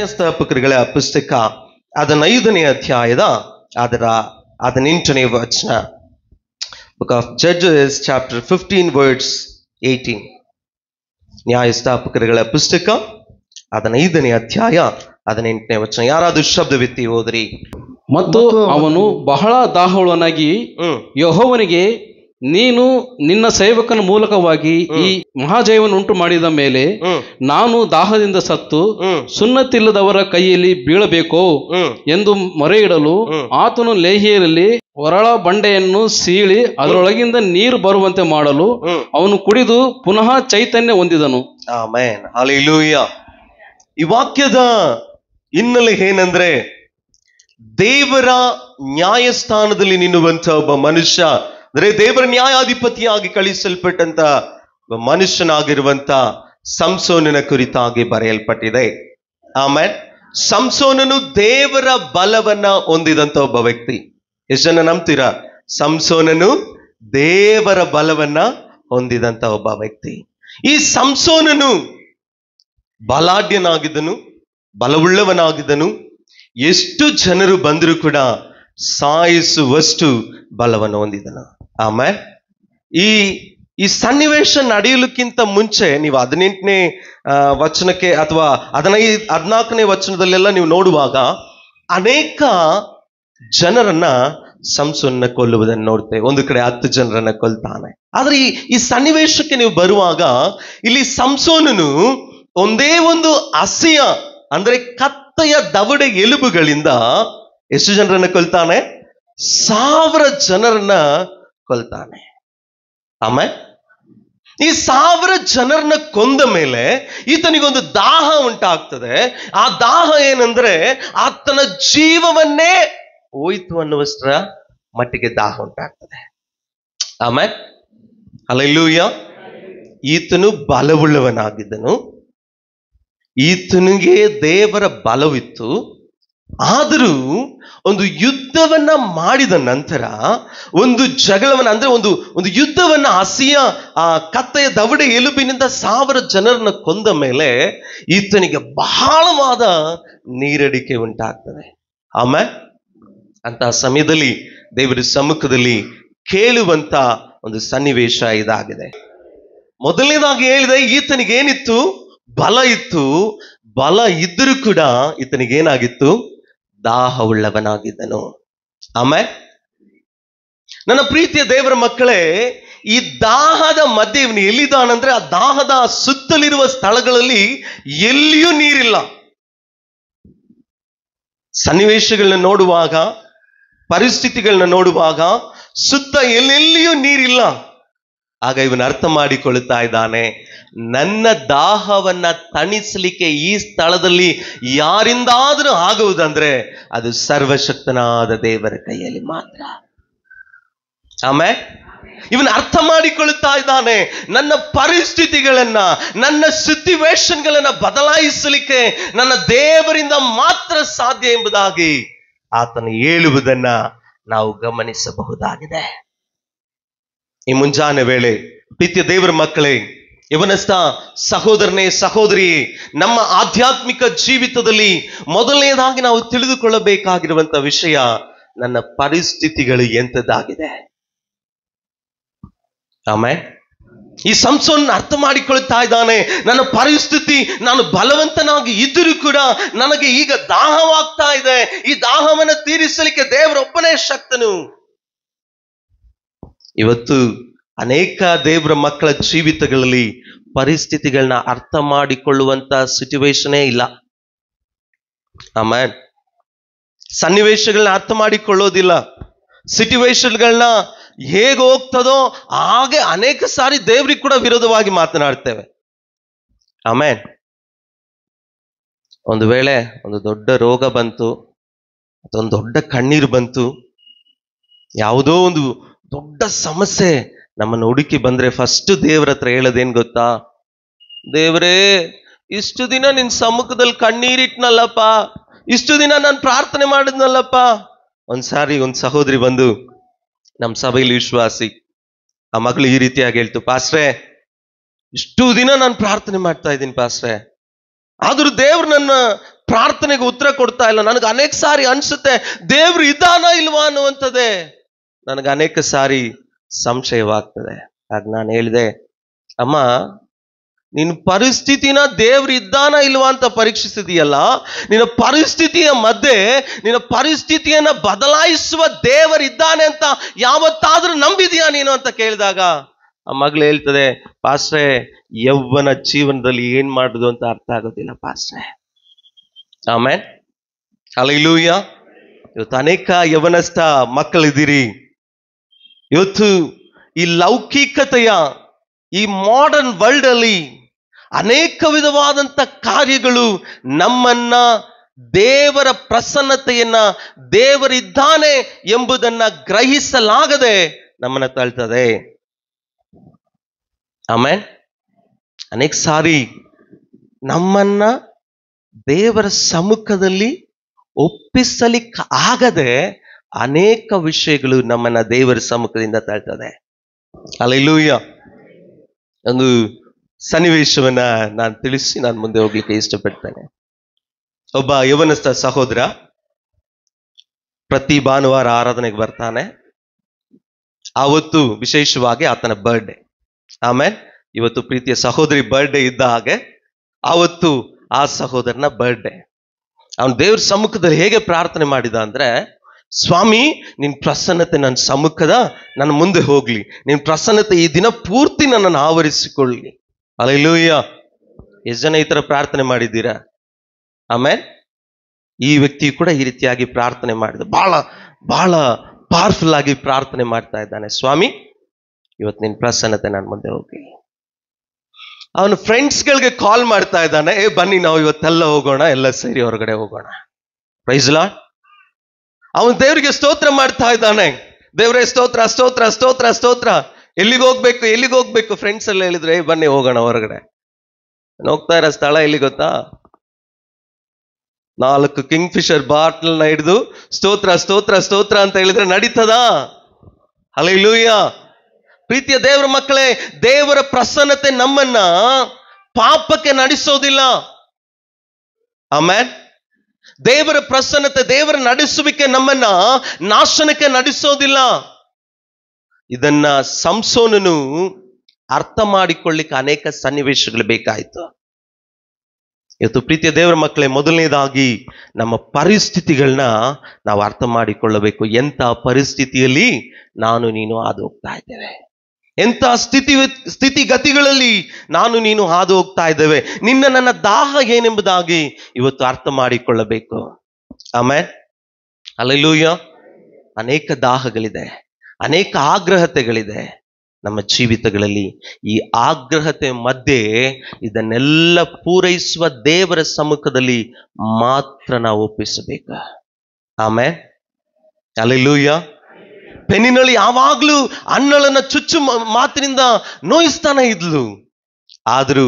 ನ್ಯಾಯಸ್ಥಾಪಕರುಗಳ ಪುಸ್ತಕ 15ನೇ ಅಧ್ಯಾಯದ 18ನೇ ವಚನ. Book of Judges chapter 15 verse 18. ನ್ಯಾಯಸ್ಥಾಪಕರುಗಳ ಪುಸ್ತಕ 15ನೇ ಅಧ್ಯಾಯ 18ನೇ ವಚನ. ಯಾರಾದ್ರೂ ಶಬ್ದವೆತ್ತಿ ಓದ್ರಿ. ಮತ್ತು ಅವನು ಬಹಳ ದಾಹವುಳ್ಳವನಾಗಿ ಯೆಹೋವನಿಗೆ, ನೀನು ನಿನ್ನ ಸೇವಕನ ಮೂಲಕವಾಗಿ ಈ ಮಹಾಜಯವನ್ನು ಉಂಟು ಮಾಡಿದ ಮೇಲೆ ನಾನು ದಾಹದಿಂದ ಸತ್ತು ಸುನ್ನತಿಲ್ಲದವರ ಕೈಯಲ್ಲಿ ಬೀಳಬೇಕೋ ಎಂದು ಮೊರೆ ಇಡಲು ಆತನು ಲೇಹಿಯಲ್ಲಿ ಒರಳ ಬಂಡೆಯನ್ನು ಸೀಳಿ ಅದರೊಳಗಿಂದ ನೀರು ಬರುವಂತೆ ಮಾಡಲು ಅವನು ಕುಡಿದು ಪುನಃ ಚೈತನ್ಯ ಹೊಂದಿದನು. Amen, hallelujah. ಈ ವಾಕ್ಯದ ಹಿನ್ನೆಲೆ ಏನಂದ್ರೆ, ದೇವರ ನ್ಯಾಯಸ್ಥಾನದಲ್ಲಿ ನಿಲ್ಲುವಂತ ಒಬ್ಬ ಮನುಷ್ಯ, ಅಂದ್ರೆ ದೇವರ ನ್ಯಾಯಾಧಿಪತಿಯಾಗಿ ಕಳಿಸಲ್ಪಟ್ಟಂತ ಮನುಷ್ಯನಾಗಿರುವಂತ ಸಂಸೋನನ ಕುರಿತಾಗಿ ಬರೆಯಲ್ಪಟ್ಟಿದೆ. ಆಮೇಲೆ ಸಂಸೋನನು ದೇವರ ಬಲವನ್ನ ಹೊಂದಿದಂತ ಒಬ್ಬ ವ್ಯಕ್ತಿ. ಎಷ್ಟು ಜನ ನಂಬ್ತೀರಾ? ಸಂಸೋನನು ದೇವರ ಬಲವನ್ನ ಹೊಂದಿದಂತ ಒಬ್ಬ ವ್ಯಕ್ತಿ. ಈ ಸಂಸೋನನು ಬಲಾಢ್ಯನಾಗಿದ್ದನು, ಬಲವುಳ್ಳವನಾಗಿದ್ದನು. ಎಷ್ಟು ಜನರು ಬಂದರೂ ಕೂಡ ಸಾಯಿಸುವಷ್ಟು ಬಲವನ್ನು ಹೊಂದಿದನು. ಆಮೇಲೆ ಈ ಸನ್ನಿವೇಶ ನಡೆಯಲಿಕ್ಕಿಂತ ಮುಂಚೆ ನೀವು 18ನೇ ವಚನಕ್ಕೆ ಅಥವಾ 14ನೇ ವಚನದಲ್ಲೆಲ್ಲ ನೀವು ನೋಡುವಾಗ ಅನೇಕ ಜನರನ್ನ ಸಂಸೋನನ ಕೊಲ್ಲುವುದನ್ನು ನೋಡ್ತೇವೆ. ಒಂದು ಕಡೆ 10 ಜನರನ್ನ ಕೊಲ್ತಾನೆ. ಆದ್ರೆ ಈ ಸನ್ನಿವೇಶಕ್ಕೆ ನೀವು ಬರುವಾಗ ಇಲ್ಲಿ ಸಂಸೋನನು ಒಂದೇ ಒಂದು ಹಸಿಯ ಅಂದ್ರೆ ಕತ್ತೆಯ ದವಡೆ ಎಲುಬುಗಳಿಂದ ಎಷ್ಟು ಜನರನ್ನ ಕೊಲ್ತಾನೆ? 1000 ಜನರನ್ನ ಕೊಲ್ತಾನೆ. ಆಮೇಲೆ ಈ 1000 ಜನರನ್ನ ಕೊಂದ ಮೇಲೆ ಈತನಿಗೊಂದು ದಾಹ ಉಂಟಾಗ್ತದೆ. ಆ ದಾಹ ಏನಂದ್ರೆ ಆತನ ಜೀವವನ್ನೇ ಹೋಯ್ತು ಅನ್ನುವಷ್ಟರ ಮಟ್ಟಿಗೆ ದಾಹ ಉಂಟಾಗ್ತದೆ. ಆಮೇಲೆ ಹಲ್ಲೆಲೂಯಾ. ಈತನು ಬಲವುಳ್ಳವನಾಗಿದ್ದನು, ಈತನಿಗೆ ದೇವರ ಬಲವಿತ್ತು. ಆದರೂ ಒಂದು ಯುದ್ಧವನ್ನ ಮಾಡಿದ ನಂತರ ಒಂದು ಜಗಳವನ್ನ ಅಂದ್ರೆ ಒಂದು ಯುದ್ಧವನ್ನ ಹಸಿಯ ಆ ಕತ್ತೆಯ ದವಡೆ ಎಲುಬಿನಿಂದ 1000 ಜನರನ್ನ ಕೊಂದ ಮೇಲೆ ಈತನಿಗೆ ಬಹಳವಾದ ನೀರಡಿಕೆ ಉಂಟಾಗ್ತದೆ. ಆಮೇಲೆ ಅಂತಹ ಸಮಯದಲ್ಲಿ ದೇವರ ಸಮ್ಮುಖದಲ್ಲಿ ಕೇಳುವಂತ ಒಂದು ಸನ್ನಿವೇಶ ಇದಾಗಿದೆ. ಮೊದಲನೇದಾಗಿ ಹೇಳಿದೆ, ಈತನಿಗೆ ಏನಿತ್ತು? ಬಲ ಇತ್ತು. ಬಲ ಇದ್ದರೂ ಕೂಡ ಈತನಿಗೇನಾಗಿತ್ತು? ದಾಹವುಳ್ಳವನಾಗಿದ್ದನು. ಆಮೇಲೆ ನನ್ನ ಪ್ರೀತಿಯ ದೇವರ ಮಕ್ಕಳೇ, ಈ ದಾಹದ ಮಧ್ಯೆ ಇವನು ಎಲ್ಲಿದ್ದಾನಂದ್ರೆ ಆ ದಾಹದ ಸುತ್ತಲಿರುವ ಸ್ಥಳಗಳಲ್ಲಿ ಎಲ್ಲಿಯೂ ನೀರಿಲ್ಲ. ಸನ್ನಿವೇಶಗಳನ್ನ ನೋಡುವಾಗ, ಪರಿಸ್ಥಿತಿಗಳನ್ನ ನೋಡುವಾಗ ಸುತ್ತ ಎಲ್ಲೆಲ್ಲಿಯೂ ನೀರಿಲ್ಲ. ಆಗ ಇವನು ಅರ್ಥ ಮಾಡಿಕೊಳ್ಳುತ್ತಾ ಇದ್ದಾನೆ, ನನ್ನ ದಾಹವನ್ನ ತಣಿಸಲಿಕ್ಕೆ ಈ ಸ್ಥಳದಲ್ಲಿ ಯಾರಿಂದಾದ್ರೂ ಆಗುವುದಂದ್ರೆ ಅದು ಸರ್ವಶಕ್ತನಾದ ದೇವರ ಕೈಯಲ್ಲಿ ಮಾತ್ರ. ಆಮೇಲೆ ಇವನು ಅರ್ಥ ಮಾಡಿಕೊಳ್ಳುತ್ತಾ ಇದ್ದಾನೆ, ನನ್ನ ಪರಿಸ್ಥಿತಿಗಳನ್ನ, ನನ್ನ ಸಿಚುವೇಶನ್ಗಳನ್ನ ಬದಲಾಯಿಸಲಿಕ್ಕೆ ನನ್ನ ದೇವರಿಂದ ಮಾತ್ರ ಸಾಧ್ಯ ಎಂಬುದಾಗಿ ಆತನು ಹೇಳುವುದನ್ನ ನಾವು ಗಮನಿಸಬಹುದಾಗಿದೆ. ಈ ಮುಂಜಾನೆ ವೇಳೆ ಪ್ರೀತಿಯ ದೇವರ ಮಕ್ಕಳೇ, ಯವನಸ್ಥ ಸಹೋದರನೇ, ಸಹೋದರಿ, ನಮ್ಮ ಆಧ್ಯಾತ್ಮಿಕ ಜೀವಿತದಲ್ಲಿ ಮೊದಲನೇದಾಗಿ ನಾವು ತಿಳಿದುಕೊಳ್ಳಬೇಕಾಗಿರುವಂತ ವಿಷಯ, ನನ್ನ ಪರಿಸ್ಥಿತಿಗಳು ಎಂಥದ್ದಾಗಿದೆ. ಆಮೇಲೆ ಈ ಸಂಸೋನ ಅರ್ಥ ಮಾಡಿಕೊಳ್ತಾ ಇದ್ದಾನೆ, ನನ್ನ ಪರಿಸ್ಥಿತಿ, ನಾನು ಬಲವಂತನಾಗಿ ಇದ್ದರೂ ಕೂಡ ನನಗೆ ಈಗ ದಾಹವಾಗ್ತಾ ಇದೆ. ಈ ದಾಹವನ್ನು ತೀರಿಸಲಿಕ್ಕೆ ದೇವರೊಬ್ಬನೇ ಶಕ್ತನು. ಇವತ್ತು ಅನೇಕ ದೇವರ ಮಕ್ಕಳ ಜೀವಿತಗಳಲ್ಲಿ ಪರಿಸ್ಥಿತಿಗಳನ್ನ ಅರ್ಥ ಮಾಡಿಕೊಳ್ಳುವಂತ ಸಿಚುವೇಶನೇ ಇಲ್ಲ. ಆಮೇಲೆ ಸನ್ನಿವೇಶಗಳನ್ನ ಅರ್ಥ ಮಾಡಿಕೊಳ್ಳೋದಿಲ್ಲ. ಸಿಚುವೇಶನ್ಗಳನ್ನ ಹೇಗೆ ಹೋಗ್ತದೋ ಹಾಗೆ ಅನೇಕ ಸಾರಿ ದೇವರಿಗೆ ಕೂಡ ವಿರೋಧವಾಗಿ ಮಾತನಾಡ್ತೇವೆ. ಆಮೇಲೆ ಒಂದು ವೇಳೆ ಒಂದು ದೊಡ್ಡ ರೋಗ ಬಂತು, ಒಂದು ದೊಡ್ಡ ಕಣ್ಣೀರು ಬಂತು, ಯಾವುದೋ ಒಂದು ದೊಡ್ಡ ಸಮಸ್ಯೆ ನಮ್ಮನ್ನು ಹುಡುಕಿ ಬಂದ್ರೆ ಫಸ್ಟ್ ದೇವರ ಹತ್ರ ಹೇಳೋದೇನ್ ಗೊತ್ತಾ? ದೇವರೇ, ಇಷ್ಟು ದಿನ ನಿನ್ ಸಮ್ಮುಖದಲ್ಲಿ ಕಣ್ಣೀರಿಟ್ನಲ್ಲಪ್ಪ, ಇಷ್ಟು ದಿನ ನಾನು ಪ್ರಾರ್ಥನೆ ಮಾಡಿದ್ನಲ್ಲಪ್ಪ. ಒಂದ್ಸಾರಿ ಒಂದ್ ಸಹೋದರಿ ಬಂದು ನಮ್ಮ ಸಭೆಯಲ್ಲಿ ವಿಶ್ವಾಸಿ, ಆ ಮಗಳು ಈ ರೀತಿಯಾಗಿ ಹೇಳ್ತು, ಪಾಸ್ಟ್ರೆ, ಇಷ್ಟು ದಿನ ನಾನು ಪ್ರಾರ್ಥನೆ ಮಾಡ್ತಾ ಇದ್ದೀನಿ ಪಾಸ್ಟ್ರೆ, ಆದ್ರೂ ದೇವ್ರು ನನ್ನ ಪ್ರಾರ್ಥನೆಗೆ ಉತ್ತರ ಕೊಡ್ತಾ ಇಲ್ಲ. ನನಗೆ ಅನೇಕ ಸಾರಿ ಅನ್ಸುತ್ತೆ ದೇವ್ರು ಇದ್ದಾನ ಇಲ್ವಾ ಅನ್ನುವಂಥದ್ದೇ ನನಗೆ ಅನೇಕ ಸಾರಿ ಸಂಶಯವಾಗ್ತದೆ. ಆಗ ನಾನು ಹೇಳಿದೆ, ಅಮ್ಮ, ನಿನ್ನ ಪರಿಸ್ಥಿತಿನ ದೇವ್ರು ಇದ್ದಾನ ಇಲ್ವಾ ಅಂತ ಪರೀಕ್ಷಿಸಿದೀಯಲ್ಲ, ನಿನ್ನ ಪರಿಸ್ಥಿತಿಯ ಮಧ್ಯೆ ನಿನ್ನ ಪರಿಸ್ಥಿತಿಯನ್ನ ಬದಲಾಯಿಸುವ ದೇವರಿದ್ದಾನೆ ಅಂತ ಯಾವತ್ತಾದ್ರೂ ನಂಬಿದೀಯಾ ನೀನು ಅಂತ ಕೇಳಿದಾಗ ಆ ಮಗಳು ಹೇಳ್ತದೆ, ಪಾಸ್ಟ್ರೆ, ಯೌವನ ಜೀವನದಲ್ಲಿ ಏನ್ ಮಾಡುದು ಅಂತ ಅರ್ಥ ಆಗೋದಿಲ್ಲ ಪಾಸ್ಟ್ರೆ. ಆಮೇಲೆ ಹಲ್ಲೆಲೂಯಾ. ಇವತ್ತು ಅನೇಕ ಯವನಸ್ಥ ಮಕ್ಕಳಿದ್ದೀರಿ. ಇವತ್ತು ಈ ಲೌಕಿಕತೆಯ ಈ ಮಾಡರ್ನ್ ವರ್ಲ್ಡ್ ಅಲ್ಲಿ ಅನೇಕ ವಿಧವಾದಂತ ಕಾರ್ಯಗಳು ನಮ್ಮನ್ನ ದೇವರ ಪ್ರಸನ್ನತೆಯನ್ನ, ದೇವರಿದ್ದಾನೆ ಎಂಬುದನ್ನ ಗ್ರಹಿಸಲಾಗದೆ ನಮ್ಮನ್ನ ತಳ್ತದೆ. ಆಮೇಲೆ ಅನೇಕ ಸಾರಿ ನಮ್ಮನ್ನ ದೇವರ ಸಮ್ಮುಖದಲ್ಲಿ ಒಪ್ಪಿಸಲಿಕ್ಕೆ ಆಗದೆ ಅನೇಕ ವಿಷಯಗಳು ನಮ್ಮನ್ನ ದೇವರ ಸಮ್ಮುಖದಿಂದ ತಳ್ತದೆ. ಹಲ್ಲೆಲೂಯಾ. ಒಂದು ಸನ್ನಿವೇಶವನ್ನ ನಾನು ತಿಳಿಸಿ ನಾನು ಮುಂದೆ ಹೋಗ್ಲಿಕ್ಕೆ ಇಷ್ಟಪಡ್ತೇನೆ. ಒಬ್ಬ ಯವನಸ್ಥ ಸಹೋದರ ಪ್ರತಿ ಭಾನುವಾರ ಆರಾಧನೆಗೆ ಬರ್ತಾನೆ. ಆವತ್ತು ವಿಶೇಷವಾಗಿ ಆತನ ಬರ್ಡೇ. ಆಮೇಲೆ ಇವತ್ತು ಪ್ರೀತಿಯ ಸಹೋದರಿ ಬರ್ಡೇ ಇದ್ದ ಹಾಗೆ ಆವತ್ತು ಆ ಸಹೋದರನ ಬರ್ಡೇ. ಅವನು ದೇವ್ರ ಸಮ್ಮುಖದಲ್ಲಿ ಹೇಗೆ ಪ್ರಾರ್ಥನೆ ಮಾಡಿದ ಅಂದ್ರೆ, ಸ್ವಾಮಿ, ನಿನ್ ಪ್ರಸನ್ನತೆ ನನ್ನ ಸಮ್ಮುಖದ ನನ್ನ ಮುಂದೆ ಹೋಗ್ಲಿ, ನಿನ್ ಪ್ರಸನ್ನತೆ ಈ ದಿನ ಪೂರ್ತಿ ನನ್ನನ್ನು ಆವರಿಸಿಕೊಳ್ಳಿ. ಹಲ್ಲೆಲೂಯಾ. ಎಷ್ಟು ಜನ ಈ ತರ ಪ್ರಾರ್ಥನೆ ಮಾಡಿದ್ದೀರಾ? ಆಮೇಲೆ ಈ ವ್ಯಕ್ತಿ ಕೂಡ ಈ ರೀತಿಯಾಗಿ ಪ್ರಾರ್ಥನೆ ಮಾಡಿದ, ಬಹಳ ಬಹಳ ಪವರ್ಫುಲ್ ಆಗಿ ಪ್ರಾರ್ಥನೆ ಮಾಡ್ತಾ ಇದ್ದಾನೆ. ಸ್ವಾಮಿ, ಇವತ್ತು ನಿನ್ ಪ್ರಸನ್ನತೆ ನನ್ನ ಮುಂದೆ ಹೋಗ್ಲಿ. ಅವನು ಫ್ರೆಂಡ್ಸ್ಗಳಿಗೆ ಕಾಲ್ ಮಾಡ್ತಾ ಇದ್ದಾನೆ, ಬನ್ನಿ ನಾವು ಇವತ್ತೆಲ್ಲ ಹೋಗೋಣ, ಎಲ್ಲ ಸೇರಿ ಹೊರಗಡೆ ಹೋಗೋಣ. Praise Lord. ಅವನು ದೇವರಿಗೆ ಸ್ತೋತ್ರ ಮಾಡ್ತಾ ಇದ್ದಾನೆ. ದೇವರೇ ಸ್ತೋತ್ರ, ಸ್ತೋತ್ರ, ಸ್ತೋತ್ರ, ಸ್ತೋತ್ರ. ಎಲ್ಲಿಗೆ ಹೋಗ್ಬೇಕು ಫ್ರೆಂಡ್ಸ್ ಎಲ್ಲ ಹೇಳಿದ್ರೆ, ಬನ್ನಿ ಹೋಗೋಣ ಹೊರಗಡೆ. ಹೋಗ್ತಾ ಇರೋ ಸ್ಥಳ ಎಲ್ಲಿ ಗೊತ್ತಾ? 4 ಕಿಂಗ್ ಫಿಶರ್ ಬಾಟ್ಲ್ನ ಹಿಡಿದು ಸ್ತೋತ್ರ, ಸ್ತೋತ್ರ, ಸ್ತೋತ್ರ ಅಂತ ಹೇಳಿದ್ರೆ ನಡೀತದಾ? ಹಲ್ಲೆಲೂಯಾ. ಪ್ರೀತಿಯ ದೇವರ ಮಕ್ಕಳೇ, ದೇವರ ಪ್ರಸನ್ನತೆ ನಮ್ಮನ್ನ ಪಾಪಕ್ಕೆ ನಡೆಸೋದಿಲ್ಲ. ಆಮೇಲೆ ದೇವರ ಪ್ರಸನ್ನತೆ, ದೇವರ ನಡೆಸುವಿಕೆ ನಮ್ಮನ್ನ ನಾಶನಕ್ಕೆ ನಡೆಸೋದಿಲ್ಲ. ಇದನ್ನ ಸಂಸೋನನು ಅರ್ಥ ಮಾಡಿಕೊಳ್ಳಿಕ್ಕೆ ಅನೇಕ ಸನ್ನಿವೇಶಗಳು ಬೇಕಾಯಿತು. ಇವತ್ತು ಪ್ರೀತಿಯ ದೇವರ ಮಕ್ಕಳೇ, ಮೊದಲನೇದಾಗಿ ನಮ್ಮ ಪರಿಸ್ಥಿತಿಗಳನ್ನ ನಾವು ಅರ್ಥ ಮಾಡಿಕೊಳ್ಳಬೇಕು. ಎಂಥ ಪರಿಸ್ಥಿತಿಯಲ್ಲಿ ನಾನು ನೀನು ಹಾದು ಹೋಗ್ತಾ ಇದ್ದೇವೆ, ಎಂಥ ಸ್ಥಿತಿಗತಿಗಳಲ್ಲಿ ನಾನು ನೀನು ಹಾದು ಹೋಗ್ತಾ ಇದ್ದೇವೆ, ನನ್ನ ದಾಹ ಏನೆಂಬುದಾಗಿ ಇವತ್ತು ಅರ್ಥ ಮಾಡಿಕೊಳ್ಳಬೇಕು. ಆಮೇಲೆ ಹಲ್ಲೆಲೂಯಾ. ಅನೇಕ ದಾಹಗಳಿದೆ, ಅನೇಕ ಆಗ್ರಹತೆಗಳಿದೆ ನಮ್ಮ ಜೀವಿತಗಳಲ್ಲಿ. ಈ ಆಗ್ರಹತೆ ಮಧ್ಯೆ ಇದನ್ನೆಲ್ಲ ಪೂರೈಸುವ ದೇವರ ಸಮ್ಮುಖದಲ್ಲಿ ಮಾತ್ರ ನಾವು ಒಪ್ಪಿಸಬೇಕು. ಆಮೇಲೆ ಹಲ್ಲೆಲೂಯಾ. ಪೆನ್ನಿನಲ್ಲಿ ಯಾವಾಗ್ಲೂ ಅನ್ನಳನ್ನ ಚುಚ್ಚು ಮಾತಿನಿಂದ ನೋಯಿಸ್ತಾನೆ ಇದ್ಲು. ಆದರೂ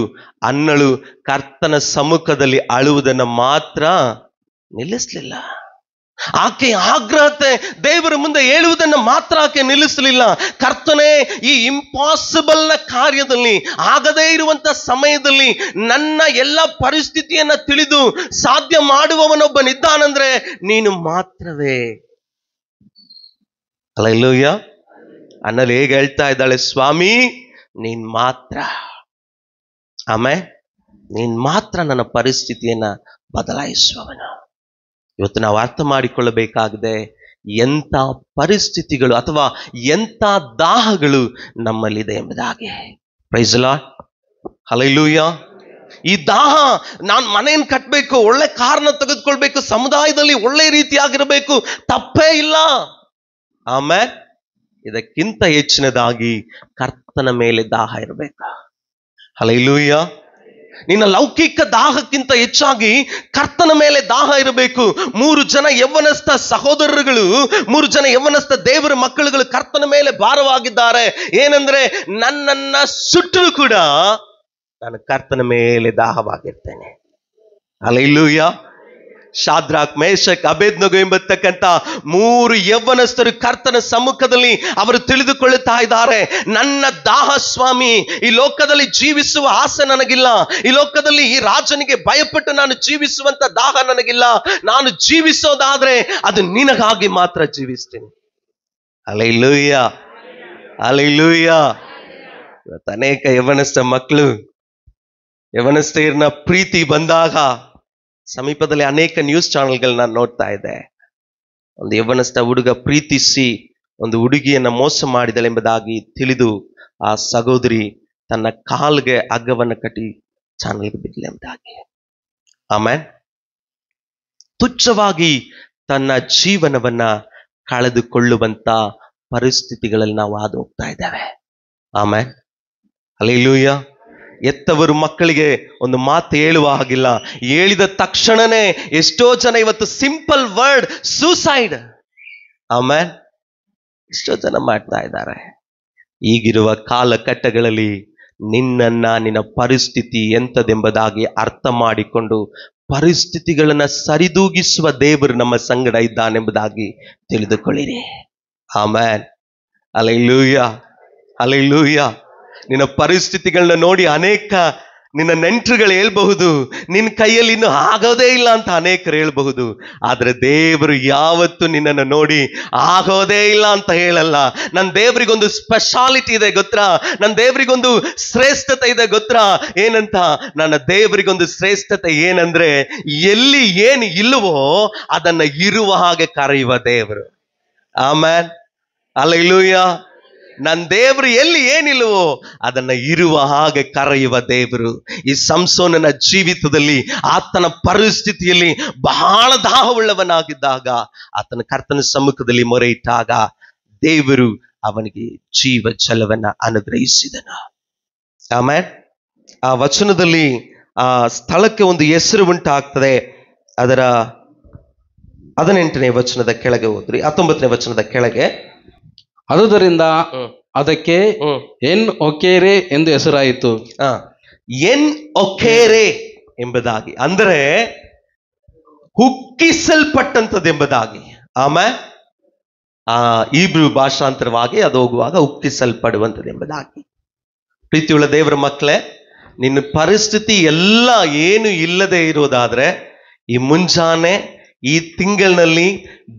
ಅನ್ನಳು ಕರ್ತನ ಸಮ್ಮುಖದಲ್ಲಿ ಅಳುವುದನ್ನು ಮಾತ್ರ ನಿಲ್ಲಿಸಲಿಲ್ಲ. ಆಕೆ ಆಗ್ರಹತೆ ದೇವರ ಮುಂದೆ ಹೇಳುವುದನ್ನು ಮಾತ್ರ ಆಕೆ ನಿಲ್ಲಿಸಲಿಲ್ಲ. ಕರ್ತನೇ, ಈ ಇಂಪಾಸಿಬಲ್ ನ ಕಾರ್ಯದಲ್ಲಿ, ಆಗದೇ ಇರುವಂತ ಸಮಯದಲ್ಲಿ ನನ್ನ ಎಲ್ಲ ಪರಿಸ್ಥಿತಿಯನ್ನ ತಿಳಿದು ಸಾಧ್ಯ ಮಾಡುವವನೊಬ್ಬನಿದ್ದಾನಂದ್ರೆ ನೀನು ಮಾತ್ರವೇ. ಹಲ್ಲೆಲೂಯಾ. ಅನ್ನಲ್ಲಿ ಹೇಗೆ ಹೇಳ್ತಾ ಇದ್ದಾಳೆ, ಸ್ವಾಮಿ ನೀನ್ ಮಾತ್ರ. ಆಮೇಲೆ ನೀನ್ ಮಾತ್ರ ನನ್ನ ಪರಿಸ್ಥಿತಿಯನ್ನ ಬದಲಾಯಿಸುವವನು. ಇವತ್ತು ನಾವು ಅರ್ಥ ಮಾಡಿಕೊಳ್ಳಬೇಕಾಗಿದೆ, ಎಂಥ ಪರಿಸ್ಥಿತಿಗಳು ಅಥವಾ ಎಂಥ ದಾಹಗಳು ನಮ್ಮಲ್ಲಿದೆ ಎಂಬುದಾಗಿ. Praise Lord. ಹಲ್ಲೆಲೂಯಾ. ಈ ದಾಹ, ನಾನು ಮನೆಯನ್ನು ಕಟ್ಟಬೇಕು, ಒಳ್ಳೆ ಕಾರ್ನ ತೆಗೆದುಕೊಳ್ಬೇಕು, ಸಮುದಾಯದಲ್ಲಿ ಒಳ್ಳೆ ರೀತಿಯಾಗಿರಬೇಕು, ತಪ್ಪೇ ಇಲ್ಲ. ಆಮೇಲೆ ಇದಕ್ಕಿಂತ ಹೆಚ್ಚಿನದಾಗಿ ಕರ್ತನ ಮೇಲೆ ದಾಹ ಇರಬೇಕು. ಹಲ್ಲೆಲೂಯಾ. ನಿನ್ನ ಲೌಕಿಕ ದಾಹಕ್ಕಿಂತ ಹೆಚ್ಚಾಗಿ ಕರ್ತನ ಮೇಲೆ ದಾಹ ಇರಬೇಕು. 3 ಜನ ಯವ್ವನಸ್ಥ ಸಹೋದರರುಗಳು, 3 ಜನ ಯವ್ವನಸ್ಥ ದೇವರ ಮಕ್ಕಳುಗಳು ಕರ್ತನ ಮೇಲೆ ಭಾರವಾಗಿದ್ದಾರೆ. ಏನಂದ್ರೆ, ನನ್ನನ್ನ ಸುಟ್ಟರೂ ಕೂಡ ನಾನು ಕರ್ತನ ಮೇಲೆ ದಾಹವಾಗಿರ್ತೇನೆ. ಹಲ್ಲೆಲೂಯಾ. ಶಾದ್ರಾಕ್, ಮೇಷಕ್, ಅಬೇದ್ನಗೋ ಎಂಬತಕ್ಕಂಥ 3 ಯೌವನಸ್ಥರು ಕರ್ತನ ಸಮ್ಮುಖದಲ್ಲಿ ಅವರು ತಿಳಿದುಕೊಳ್ಳುತ್ತಾ ಇದ್ದಾರೆ, ನನ್ನ ದಾಹ ಸ್ವಾಮಿ, ಈ ಲೋಕದಲ್ಲಿ ಜೀವಿಸುವ ಆಸೆ ನನಗಿಲ್ಲ, ಈ ಲೋಕದಲ್ಲಿ ಈ ರಾಜನಿಗೆ ಭಯಪಟ್ಟು ನಾನು ಜೀವಿಸುವಂತ ದಾಹ ನನಗಿಲ್ಲ, ನಾನು ಜೀವಿಸೋದಾದ್ರೆ ಅದು ನಿನಗಾಗಿ ಮಾತ್ರ ಜೀವಿಸ್ತೀನಿ. Hallelujah, hallelujah. ಇವತ್ತು ಅನೇಕ ಯವನಸ್ಥ ಮಕ್ಕಳು, ಯವನಸ್ಥೆಯರನ್ನ ಪ್ರೀತಿ ಬಂದಾಗ ಸಮೀಪದಲ್ಲಿ ಅನೇಕ ನ್ಯೂಸ್ ಚಾನೆಲ್ಗಳನ್ನ ನೋಡ್ತಾ ಇದ್ದೆ. ಒಂದು ಯವನಸ್ಥ ಹುಡುಗ ಪ್ರೀತಿಸಿ ಒಂದು ಹುಡುಗಿಯನ್ನ ಮೋಸ ಮಾಡಿದಳೆಂಬುದಾಗಿ ತಿಳಿದು ಆ ಸಹೋದರಿ ತನ್ನ ಕಾಲ್ಗೆ ಹಗ್ಗವನ್ನು ಕಟ್ಟಿ ಚಾನೆಲ್ಗೆ ಬಿದ್ದಳೆಂಬುದಾಗಿ. ಆಮೇಲೆ ತುಚ್ಛವಾಗಿ ತನ್ನ ಜೀವನವನ್ನ ಕಳೆದುಕೊಳ್ಳುವಂತ ಪರಿಸ್ಥಿತಿಗಳಲ್ಲಿ ನಾವು ಹಾದು ಹೋಗ್ತಾ ಇದ್ದೇವೆ. ಆಮೇಲೆ ಹಲ್ಲೆಲೂಯ. ಎತ್ತವರು ಮಕ್ಕಳಿಗೆ ಒಂದು ಮಾತು ಹೇಳುವ ಹಾಗಿಲ್ಲ, ಹೇಳಿದ ತಕ್ಷಣನೇ ಎಷ್ಟೋ ಜನ ಇವತ್ತು ಸಿಂಪಲ್ ವರ್ಡ್ ಸೂಸೈಡ್, ಆಮೇಲೆ ಎಷ್ಟೋ ಜನ ಮಾಡ್ತಾ ಇದ್ದಾರೆ. ಈಗಿರುವ ಕಾಲಘಟ್ಟಗಳಲ್ಲಿ ನಿನ್ನ ಪರಿಸ್ಥಿತಿ ಎಂಥದೆಂಬುದಾಗಿ ಅರ್ಥ ಮಾಡಿಕೊಂಡು ಪರಿಸ್ಥಿತಿಗಳನ್ನ ಸರಿದೂಗಿಸುವ ದೇವರು ನಮ್ಮ ಸಂಗಡ ಇದ್ದಾನೆಂಬುದಾಗಿ ತಿಳಿದುಕೊಳ್ಳಿರಿ. ಆಮೇನ್, ಹಲ್ಲೆಲೂಯ, ಹಲ್ಲೆಲೂಯ. ನಿನ್ನ ಪರಿಸ್ಥಿತಿಗಳನ್ನ ನೋಡಿ ಅನೇಕ ನಿನ್ನ ನೆಂಟರುಗಳು ಹೇಳ್ಬಹುದು, ನಿನ್ನ ಕೈಯಲ್ಲಿ ಇನ್ನು ಆಗೋದೇ ಇಲ್ಲ ಅಂತ ಅನೇಕರು ಹೇಳ್ಬಹುದು. ಆದ್ರೆ ದೇವರು ಯಾವತ್ತು ನಿನ್ನನ್ನು ನೋಡಿ ಆಗೋದೇ ಇಲ್ಲ ಅಂತ ಹೇಳಲ್ಲ. ನನ್ನ ದೇವರಿಗೊಂದು ಸ್ಪೆಷಾಲಿಟಿ ಇದೆ ಗೊತ್ತಾ, ನನ್ನ ದೇವರಿಗೊಂದು ಶ್ರೇಷ್ಠತೆ ಇದೆ ಗೊತ್ತಾ? ಏನಂತ? ನನ್ನ ದೇವರಿಗೊಂದು ಶ್ರೇಷ್ಠತೆ ಏನಂದ್ರೆ, ಎಲ್ಲಿ ಏನು ಇಲ್ಲವೋ ಅದನ್ನ ಇರುವ ಹಾಗೆ ಕರೆಯುವ ದೇವರು. Amen, hallelujah. ನನ್ನ ದೇವರು ಎಲ್ಲಿ ಏನಿಲ್ಲವೋ ಅದನ್ನ ಇರುವ ಹಾಗೆ ಕರೆಯುವ ದೇವರು. ಈ ಸಂಸೋನನ ಜೀವಿತದಲ್ಲಿ ಆತನ ಪರಿಸ್ಥಿತಿಯಲ್ಲಿ ಬಹಳ ದಾಹವುಳ್ಳವನಾಗಿದ್ದಾಗ ಆತನ ಕರ್ತನ ಸಮ್ಮುಖದಲ್ಲಿ ಮೊರೆ ಇಟ್ಟಾಗ ದೇವರು ಅವನಿಗೆ ಜೀವ ಜಲವನ್ನ ಅನುಗ್ರಹಿಸಿದನು. ಆಮೇಲೆ ಆ ವಚನದಲ್ಲಿ ಆ ಸ್ಥಳಕ್ಕೆ ಒಂದು ಹೆಸರು ಉಂಟಾಗ್ತದೆ. ಅದರ 18ನೇ ವಚನದ ಕೆಳಗೆ ಹೋದ್ರಿ, 19ನೇ ವಚನದ ಕೆಳಗೆ, ಆದುದರಿಂದ ಅದಕ್ಕೆ ಎನ್ ಒಕೇರೆ ಎಂದು ಹೆಸರಾಯಿತು. ಎನ್ ಒಕೇರೆ ಎಂಬುದಾಗಿ ಅಂದರೆ ಹುಕ್ಕಿಸಲ್ಪಟ್ಟಂತದ್ದೆಂಬುದಾಗಿ. ಆಮೇಲೆ ಆ ಈಬ್ರೂ ಭಾಷಾಂತರವಾಗಿ ಅದು ಹೋಗುವಾಗ ಹುಕ್ಕಿಸಲ್ಪಡುವಂಥದ್ದೆಂಬುದಾಗಿ. ಪ್ರೀತಿಯುಳ್ಳ ದೇವರ ಮಕ್ಕಳೇ, ನಿನ್ನ ಪರಿಸ್ಥಿತಿ ಎಲ್ಲ ಏನು ಇಲ್ಲದೆ ಇರೋದಾದ್ರೆ ಈ ಮುಂಜಾನೆ ಈ ತಿಂಗಳಿನಲ್ಲಿ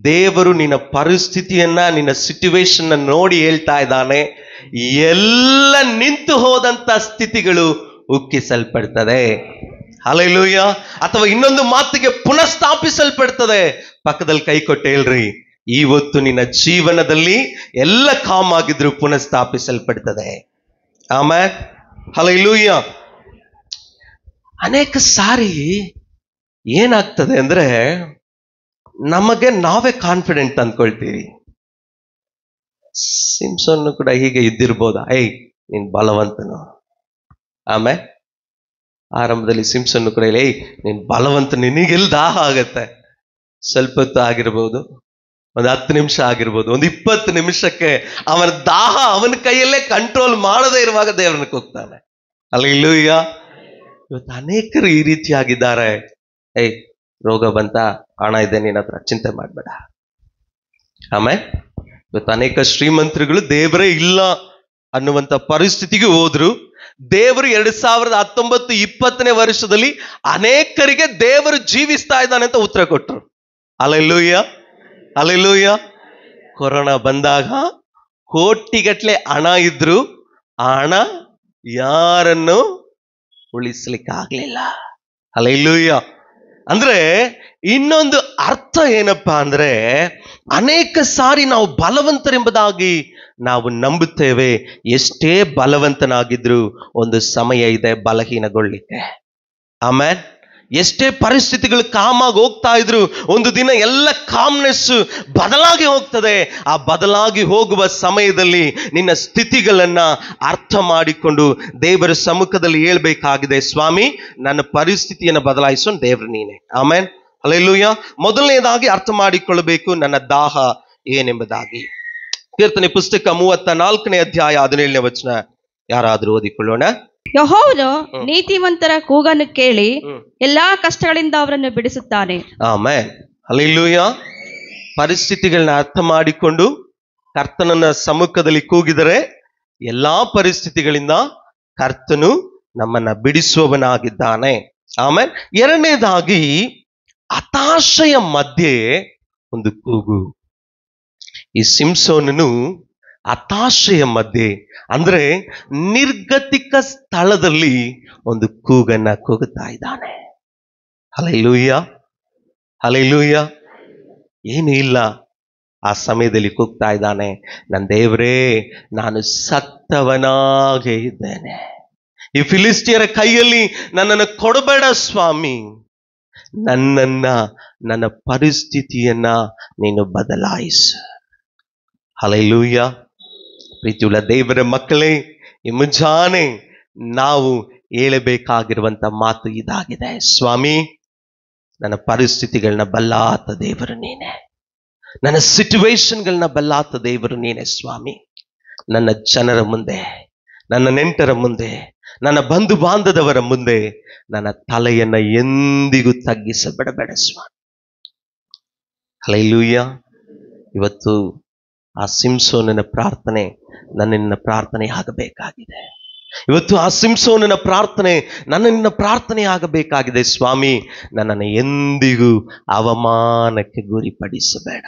ದೇವರು ನಿನ್ನ ಪರಿಸ್ಥಿತಿಯನ್ನ, ನಿನ್ನ ಸಿಚುವೇಶನ್ ನೋಡಿ ಹೇಳ್ತಾ ಇದ್ದಾನೆ, ಎಲ್ಲ ನಿಂತು ಹೋದಂತ ಸ್ಥಿತಿಗಳು ಉಕ್ಕಿಸಲ್ಪಡ್ತದೆ. ಹಲ್ಲೆಲೂಯ. ಅಥವಾ ಇನ್ನೊಂದು ಮಾತಿಗೆ ಪುನಃಸ್ಥಾಪಿಸಲ್ಪಡ್ತದೆ. ಪಕ್ಕದಲ್ಲಿ ಕೈ ಕೊಟ್ಟು ಹೇಳ್ರಿ, ಇವತ್ತು ನಿನ್ನ ಜೀವನದಲ್ಲಿ ಎಲ್ಲ ಕಾಮ್ ಆಗಿದ್ರು ಪುನಃಸ್ಥಾಪಿಸಲ್ಪಡ್ತದೆ. ಆಮೇಲೆ ಹಲ್ಲೆಲೂಯ. ಅನೇಕ ಸಾರಿ ಏನಾಗ್ತದೆ ಅಂದ್ರೆ ನಮಗೆ ನಾವೇ ಕಾನ್ಫಿಡೆಂಟ್ ಅಂದ್ಕೊಳ್ತೀವಿ. ಸಿಂಸನ್ ಕೂಡ ಹೀಗೆ ಇದ್ದಿರ್ಬೋದಾ, ನೀನ್ ಬಲವಂತನು. ಆಮೇಲೆ ಆರಂಭದಲ್ಲಿ ಸಿಂಸನ್ ಕೂಡ ಹೇಳಿ, ನೀನ್ ಬಲವಂತ, ನಿನಗೆಲ್ಲ ದಾಹ ಆಗತ್ತೆ. ಸ್ವಲ್ಪ ಹೊತ್ತು ಆಗಿರ್ಬೋದು, ಒಂದು 10 ನಿಮಿಷ ಆಗಿರ್ಬೋದು, ಒಂದು 20 ನಿಮಿಷಕ್ಕೆ ಅವನ ದಾಹ ಅವನ ಕೈಯಲ್ಲೇ ಕಂಟ್ರೋಲ್ ಮಾಡದೇ ಇರುವಾಗ ದೇವರನ್ನ ಕೂಗ್ತಾನೆ. ಹಲ್ಲೆಲೂಯ. ಇವತ್ತು ಅನೇಕರು ಈ ರೀತಿಯಾಗಿದ್ದಾರೆ. ರೋಗ ಬಂತ, ಹಣ ಇದೆ ನಿನ್ನ ಹತ್ರ, ಚಿಂತೆ ಮಾಡಬೇಡ. ಆಮೇಲೆ ಇವತ್ತು ಅನೇಕ ಶ್ರೀಮಂತರುಗಳು ದೇವರೇ ಇಲ್ಲ ಅನ್ನುವಂತ ಪರಿಸ್ಥಿತಿಗೆ ಹೋದ್ರು. ದೇವರು 2019-20ನೇ ವರ್ಷದಲ್ಲಿ ಅನೇಕರಿಗೆ ದೇವರು ಜೀವಿಸ್ತಾ ಇದ್ದಾನೆ ಅಂತ ಉತ್ತರ ಕೊಟ್ಟರು. Hallelujah, hallelujah. ಕೊರೋನಾ ಬಂದಾಗ ಕೋಟಿಗಟ್ಲೆ ಹಣ ಇದ್ರು ಆ ಹಣ ಯಾರನ್ನು ಉಳಿಸ್ಲಿಕ್ಕೆ ಆಗ್ಲಿಲ್ಲ. ಹಲ್ಲೆಲೂಯ. ಅಂದ್ರೆ ಇನ್ನೊಂದು ಅರ್ಥ ಏನಪ್ಪಾ ಅಂದ್ರೆ, ಅನೇಕ ಸಾರಿ ನಾವು ಬಲವಂತರೆಂಬುದಾಗಿ ನಾವು ನಂಬುತ್ತೇವೆ. ಎಷ್ಟೇ ಬಲವಂತನಾಗಿದ್ರು ಒಂದು ಸಮಯ ಇದೆ ಬಲಹೀನಗೊಳ್ಳಿಕ್ಕೆ. ಆಮೇಲೆ ಎಷ್ಟೇ ಪರಿಸ್ಥಿತಿಗಳು ಕಾಮಾಗಿ ಹೋಗ್ತಾ ಇದ್ರು ಒಂದು ದಿನ ಎಲ್ಲ ಕಾಮ್ನೆಸ್ ಬದಲಾಗಿ ಹೋಗ್ತದೆ. ಆ ಬದಲಾಗಿ ಹೋಗುವ ಸಮಯದಲ್ಲಿ ನಿನ್ನ ಸ್ಥಿತಿಗಳನ್ನ ಅರ್ಥ ಮಾಡಿಕೊಂಡು ದೇವರ ಸಮ್ಮುಖದಲ್ಲಿ ಹೇಳ್ಬೇಕಾಗಿದೆ, ಸ್ವಾಮಿ ನನ್ನ ಪರಿಸ್ಥಿತಿಯನ್ನು ಬದಲಾಯಿಸೋ ದೇವರು ನೀನೆ. ಆಮೇನ್, ಹಲ್ಲೆಲೂಯ. ಮೊದಲನೇದಾಗಿ ಅರ್ಥ ಮಾಡಿಕೊಳ್ಳಬೇಕು ನನ್ನ ದಾಹ ಏನೆಂಬುದಾಗಿ. ಕೀರ್ತನೆ ಪುಸ್ತಕ 34ನೇ ಅಧ್ಯಾಯ 17ನೇ ವಚನ ಯಾರಾದ್ರೂ ಓದಿಕೊಳ್ಳೋಣ. ಯೆಹೋವನು ನೀತಿವಂತರ ಕೂಗನ್ನು ಕೇಳಿ ಎಲ್ಲಾ ಕಷ್ಟಗಳಿಂದ ಅವರನ್ನು ಬಿಡಿಸುತ್ತಾನೆ. ಆಮೆನ್. ಹಲ್ಲೆಲೂಯಾ. ಪರಿಸ್ಥಿತಿಗಳನ್ನ ಅರ್ಥ ಮಾಡಿಕೊಂಡು ಕರ್ತನನ್ನ ಸಮ್ಮುಖದಲ್ಲಿ ಕೂಗಿದರೆ ಎಲ್ಲಾ ಪರಿಸ್ಥಿತಿಗಳಿಂದ ಕರ್ತನು ನಮ್ಮನ್ನ ಬಿಡಿಸುವವನಾಗಿದ್ದಾನೆ. ಆಮೇಲೆ ಎರಡನೇದಾಗಿ ಹತಾಶೆಯ ಮಧ್ಯೆ ಒಂದು ಕೂಗು. ಈ ಸಿಂಸೋನನು ಹತಾಶೆಯ ಮಧ್ಯೆ ಅಂದ್ರೆ ನಿರ್ಗತಿಕ ಸ್ಥಳದಲ್ಲಿ ಒಂದು ಕೂಗನ್ನ ಕೂಗುತ್ತಾ ಇದ್ದಾನೆ. Hallelujah, hallelujah. ಏನೂ ಇಲ್ಲ, ಆ ಸಮಯದಲ್ಲಿ ಕೂಗ್ತಾ ಇದ್ದಾನೆ, ನನ್ನ ದೇವರೇ, ನಾನು ಸತ್ತವನಾಗೇ ಇದ್ದೇನೆ, ಈ ಫಿಲಿಸ್ಟಿಯರ ಕೈಯಲ್ಲಿ ನನ್ನನ್ನು ಕೊಡಬೇಡ ಸ್ವಾಮಿ, ನನ್ನ ಪರಿಸ್ಥಿತಿಯನ್ನ ನೀನು ಬದಲಾಯಿಸು. ಹಲ್ಲೆಲೂಯಾ. ಪ್ರೀತಿಯುಳ್ಳ ದೇವರ ಮಕ್ಕಳೇ, ಈ ಮುಂಜಾನೆ ನಾವು ಹೇಳಬೇಕಾಗಿರುವಂತ ಮಾತು ಇದಾಗಿದೆ. ಸ್ವಾಮಿ, ನನ್ನ ಪರಿಸ್ಥಿತಿಗಳನ್ನ ಬಲ್ಲಾತ ದೇವರು ನೀನೆ, ನನ್ನ ಸಿಚುವೇಶನ್ಗಳನ್ನ ಬಲ್ಲಾತ ದೇವರು ನೀನೆ ಸ್ವಾಮಿ. ನನ್ನ ಜನರ ಮುಂದೆ, ನನ್ನ ನೆಂಟರ ಮುಂದೆ, ನನ್ನ ಬಂಧು ಬಾಂಧವರ ಮುಂದೆ ನನ್ನ ತಲೆಯನ್ನ ಎಂದಿಗೂ ತಗ್ಗಿಸಬೇಡಬೇಡ ಸ್ವಾಮಿ. ಹಲ್ಲೆಲೂಯಾ. ಇವತ್ತು ಆ ಸಿಂಸೋನನ ಪ್ರಾರ್ಥನೆ ನನ್ನ ಪ್ರಾರ್ಥನೆ ಆಗಬೇಕಾಗಿದೆ. ಇವತ್ತು ಆ ಸಿಂಸೋನನ ಪ್ರಾರ್ಥನೆ ನನ್ನ ಪ್ರಾರ್ಥನೆ ಆಗಬೇಕಾಗಿದೆ. ಸ್ವಾಮಿ, ನನ್ನನ್ನು ಎಂದಿಗೂ ಅವಮಾನಕ್ಕೆ ಗುರಿಪಡಿಸಬೇಡ.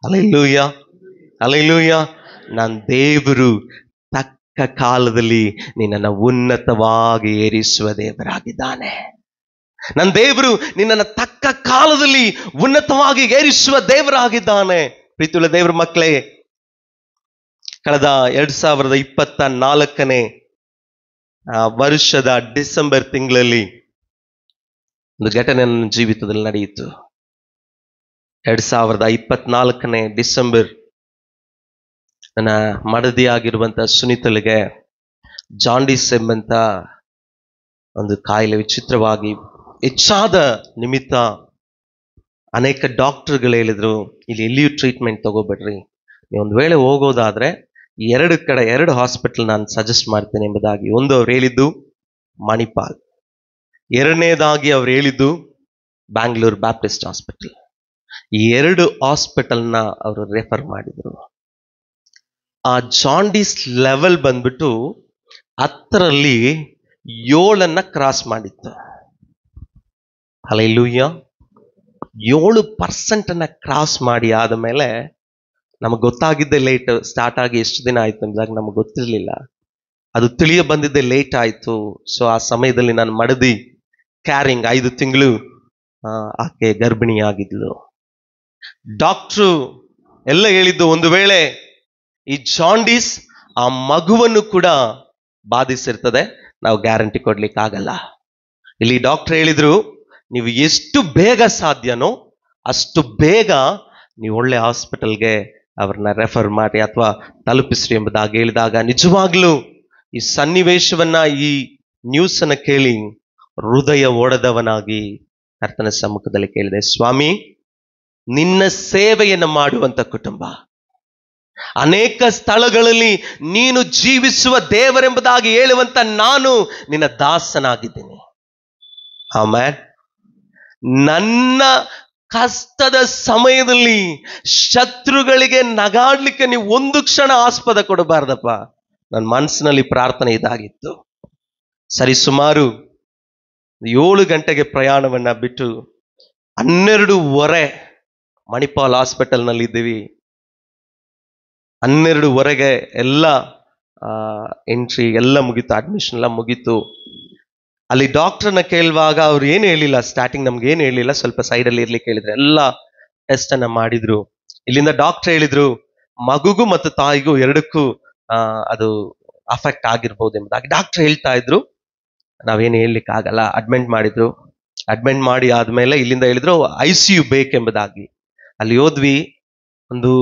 Hallelujah, hallelujah. ನನ್ನ ದೇವರು ತಕ್ಕ ಕಾಲದಲ್ಲಿ ನಿನ್ನನ್ನು ಉನ್ನತವಾಗಿ ಏರಿಸುವ ದೇವರಾಗಿದ್ದಾನೆ. ನನ್ನ ದೇವರು ನಿನ್ನನ್ನು ತಕ್ಕ ಕಾಲದಲ್ಲಿ ಉನ್ನತವಾಗಿ ಏರಿಸುವ ದೇವರಾಗಿದ್ದಾನೆ. ಪ್ರೀತಿಯುಳ್ಳ ದೇವರ ಮಕ್ಕಳೇ, ಕಳೆದ 2024 ವರ್ಷದ ಡಿಸೆಂಬರ್ ತಿಂಗಳಲ್ಲಿ ಒಂದು ಘಟನೆ ನನ್ನ ಜೀವಿತದಲ್ಲಿ ನಡೆಯಿತು. 2024 ಡಿಸೆಂಬರ್ ನನ್ನ ಮಡದಿಯಾಗಿರುವಂತ ಸುನೀತಳಿಗೆ ಜಾಂಡೀಸ್ ಎಂಬಂತ ಒಂದು ಕಾಯಿಲೆ ವಿಚಿತ್ರವಾಗಿ ಹೆಚ್ಚಾದ ನಿಮಿತ್ತ ಅನೇಕ ಡಾಕ್ಟರ್ಗಳು ಹೇಳಿದ್ರು, ಇಲ್ಲಿ ಎಲ್ಲಿಯೂ ಟ್ರೀಟ್ಮೆಂಟ್ ತಗೋಬೇಡ್ರಿ, ನೀವು ಒಂದು ವೇಳೆ ಹೋಗೋದಾದ್ರೆ 2 ಹಾಸ್ಪಿಟಲ್ ನಾನು ಸಜೆಸ್ಟ್ ಮಾಡ್ತೇನೆ ಎಂಬುದಾಗಿ. ಒಂದು ಅವ್ರು ಹೇಳಿದ್ದು ಮಣಿಪಾಲ್, ಎರಡನೇದಾಗಿ ಅವ್ರು ಹೇಳಿದ್ದು ಬ್ಯಾಂಗ್ಳೂರ್ ಬ್ಯಾಪ್ಟಿಸ್ಟ್ ಹಾಸ್ಪಿಟಲ್. ಈ 2 ಹಾಸ್ಪಿಟಲ್ನ ಅವರು ರೆಫರ್ ಮಾಡಿದ್ರು. ಆ ಜಾಂಡೀಸ್ ಲೆವೆಲ್ ಬಂದ್ಬಿಟ್ಟು 10ರಲ್ಲಿ 7 ಕ್ರಾಸ್ ಮಾಡಿತ್ತು. ಹಲ್ಲೆಲೂಯಾ. 7% ಕ್ರಾಸ್ ಮಾಡಿ ಆದಮೇಲೆ ನಮಗೆ ಗೊತ್ತಾಗಿದ್ದೆ ಲೇಟ್. ಸ್ಟಾರ್ಟ್ ಆಗಿ ಎಷ್ಟು ದಿನ ಆಯ್ತು ಅಂದಾಗ ನಮಗೆ ಗೊತ್ತಿರಲಿಲ್ಲ. ಅದು ತಿಳಿಯ ಬಂದಿದ್ದೆ ಲೇಟ್ ಆಯ್ತು. ಸೊ ಆ ಸಮಯದಲ್ಲಿ ನಾನು ಮಡದಿ ಕ್ಯಾರಿಂಗ್ 5 ತಿಂಗಳು ಆಕೆ ಗರ್ಭಿಣಿಯಾಗಿದ್ಲು. ಡಾಕ್ಟ್ರು ಎಲ್ಲ ಹೇಳಿದ್ದು, ಒಂದು ವೇಳೆ ಈ ಜಾಂಡೀಸ್ ಆ ಮಗುವನ್ನು ಕೂಡ ಬಾಧಿಸಿರ್ತದೆ, ನಾವು ಗ್ಯಾರಂಟಿ ಕೊಡ್ಲಿಕ್ಕೆ ಆಗಲ್ಲ. ಇಲ್ಲಿ ಡಾಕ್ಟರ್ ಹೇಳಿದ್ರು, ನೀವು ಎಷ್ಟು ಬೇಗ ಸಾಧ್ಯನೋ ಅಷ್ಟು ಬೇಗ ನೀವು ಒಳ್ಳೆ ಹಾಸ್ಪಿಟಲ್ಗೆ ಅವ್ರನ್ನ ರೆಫರ್ ಮಾಡಿ ಅಥವಾ ತಲುಪಿಸ್ರಿ ಎಂಬುದಾಗಿ ಹೇಳಿದಾಗ, ನಿಜವಾಗ್ಲೂ ಈ ಸನ್ನಿವೇಶವನ್ನ, ಈ ನ್ಯೂಸ್ ಅನ್ನ ಕೇಳಿ ಹೃದಯ ಒಡೆದವನಾಗಿ ಕರ್ತನ ಸಮ್ಮುಖದಲ್ಲಿ ಕೇಳಿದೆ, ಸ್ವಾಮಿ, ನಿನ್ನ ಸೇವೆಯನ್ನು ಮಾಡುವಂತ ಕುಟುಂಬ, ಅನೇಕ ಸ್ಥಳಗಳಲ್ಲಿ ನೀನು ಜೀವಿಸುವ ದೇವರೆಂಬುದಾಗಿ ಹೇಳುವಂತ ನಾನು ನಿನ್ನ ದಾಸನಾಗಿದ್ದೀನಿ. ಆಮೇಲೆ ನನ್ನ ಕಷ್ಟದ ಸಮಯದಲ್ಲಿ ಶತ್ರುಗಳಿಗೆ ನಗಾಡ್ಲಿಕ್ಕೆ ನೀವು ಒಂದು ಕ್ಷಣ ಆಸ್ಪದ ಕೊಡಬಾರ್ದಪ್ಪ. ನನ್ನ ಮನಸ್ಸಿನಲ್ಲಿ ಪ್ರಾರ್ಥನೆ ಇದಾಗಿತ್ತು. ಸರಿ, ಸುಮಾರು 7 ಗಂಟೆಗೆ ಪ್ರಯಾಣವನ್ನ ಬಿಟ್ಟು 12:15 ಮಣಿಪಾಲ್ ಹಾಸ್ಪಿಟಲ್ನಲ್ಲಿ ಇದ್ದೀವಿ. 12:15 ಎಲ್ಲ ಎಂಟ್ರಿ ಎಲ್ಲ ಮುಗೀತು, ಅಡ್ಮಿಷನ್ ಎಲ್ಲ ಮುಗೀತು. ಅಲ್ಲಿ ಡಾಕ್ಟರ್ನ ಕೇಳುವಾಗ ಅವ್ರು ಏನು ಹೇಳಿಲ್ಲ, ಸ್ಟಾರ್ಟಿಂಗ್ ನಮ್ಗೆ ಏನು ಹೇಳಿಲ್ಲ, ಸ್ವಲ್ಪ ಸೈಡಲ್ಲಿ ಇರ್ಲಿಕ್ಕೆ ಹೇಳಿದ್ರು. ಎಲ್ಲ ಟೆಸ್ಟ್ ಅನ್ನ ಮಾಡಿದ್ರು. ಇಲ್ಲಿಂದ ಡಾಕ್ಟರ್ ಹೇಳಿದ್ರು, ಮಗುಗೂ ಮತ್ತು ತಾಯಿಗೂ 2ಕ್ಕೂ ಅದು ಅಫೆಕ್ಟ್ ಆಗಿರ್ಬೋದು ಎಂಬುದಾಗಿ ಡಾಕ್ಟರ್ ಹೇಳ್ತಾ ಇದ್ರು. ನಾವೇನು ಹೇಳಲಿಕ್ಕೆ ಆಗಲ್ಲ. ಅಡ್ಮಿಟ್ ಮಾಡಿದ್ರು. ಅಡ್ಮಿಟ್ ಮಾಡಿ ಆದ್ಮೇಲೆ ಇಲ್ಲಿಂದ ಹೇಳಿದ್ರು ICU ಬೇಕೆಂಬುದಾಗಿ. ಅಲ್ಲಿ ಹೋದ್ವಿ. ಒಂದು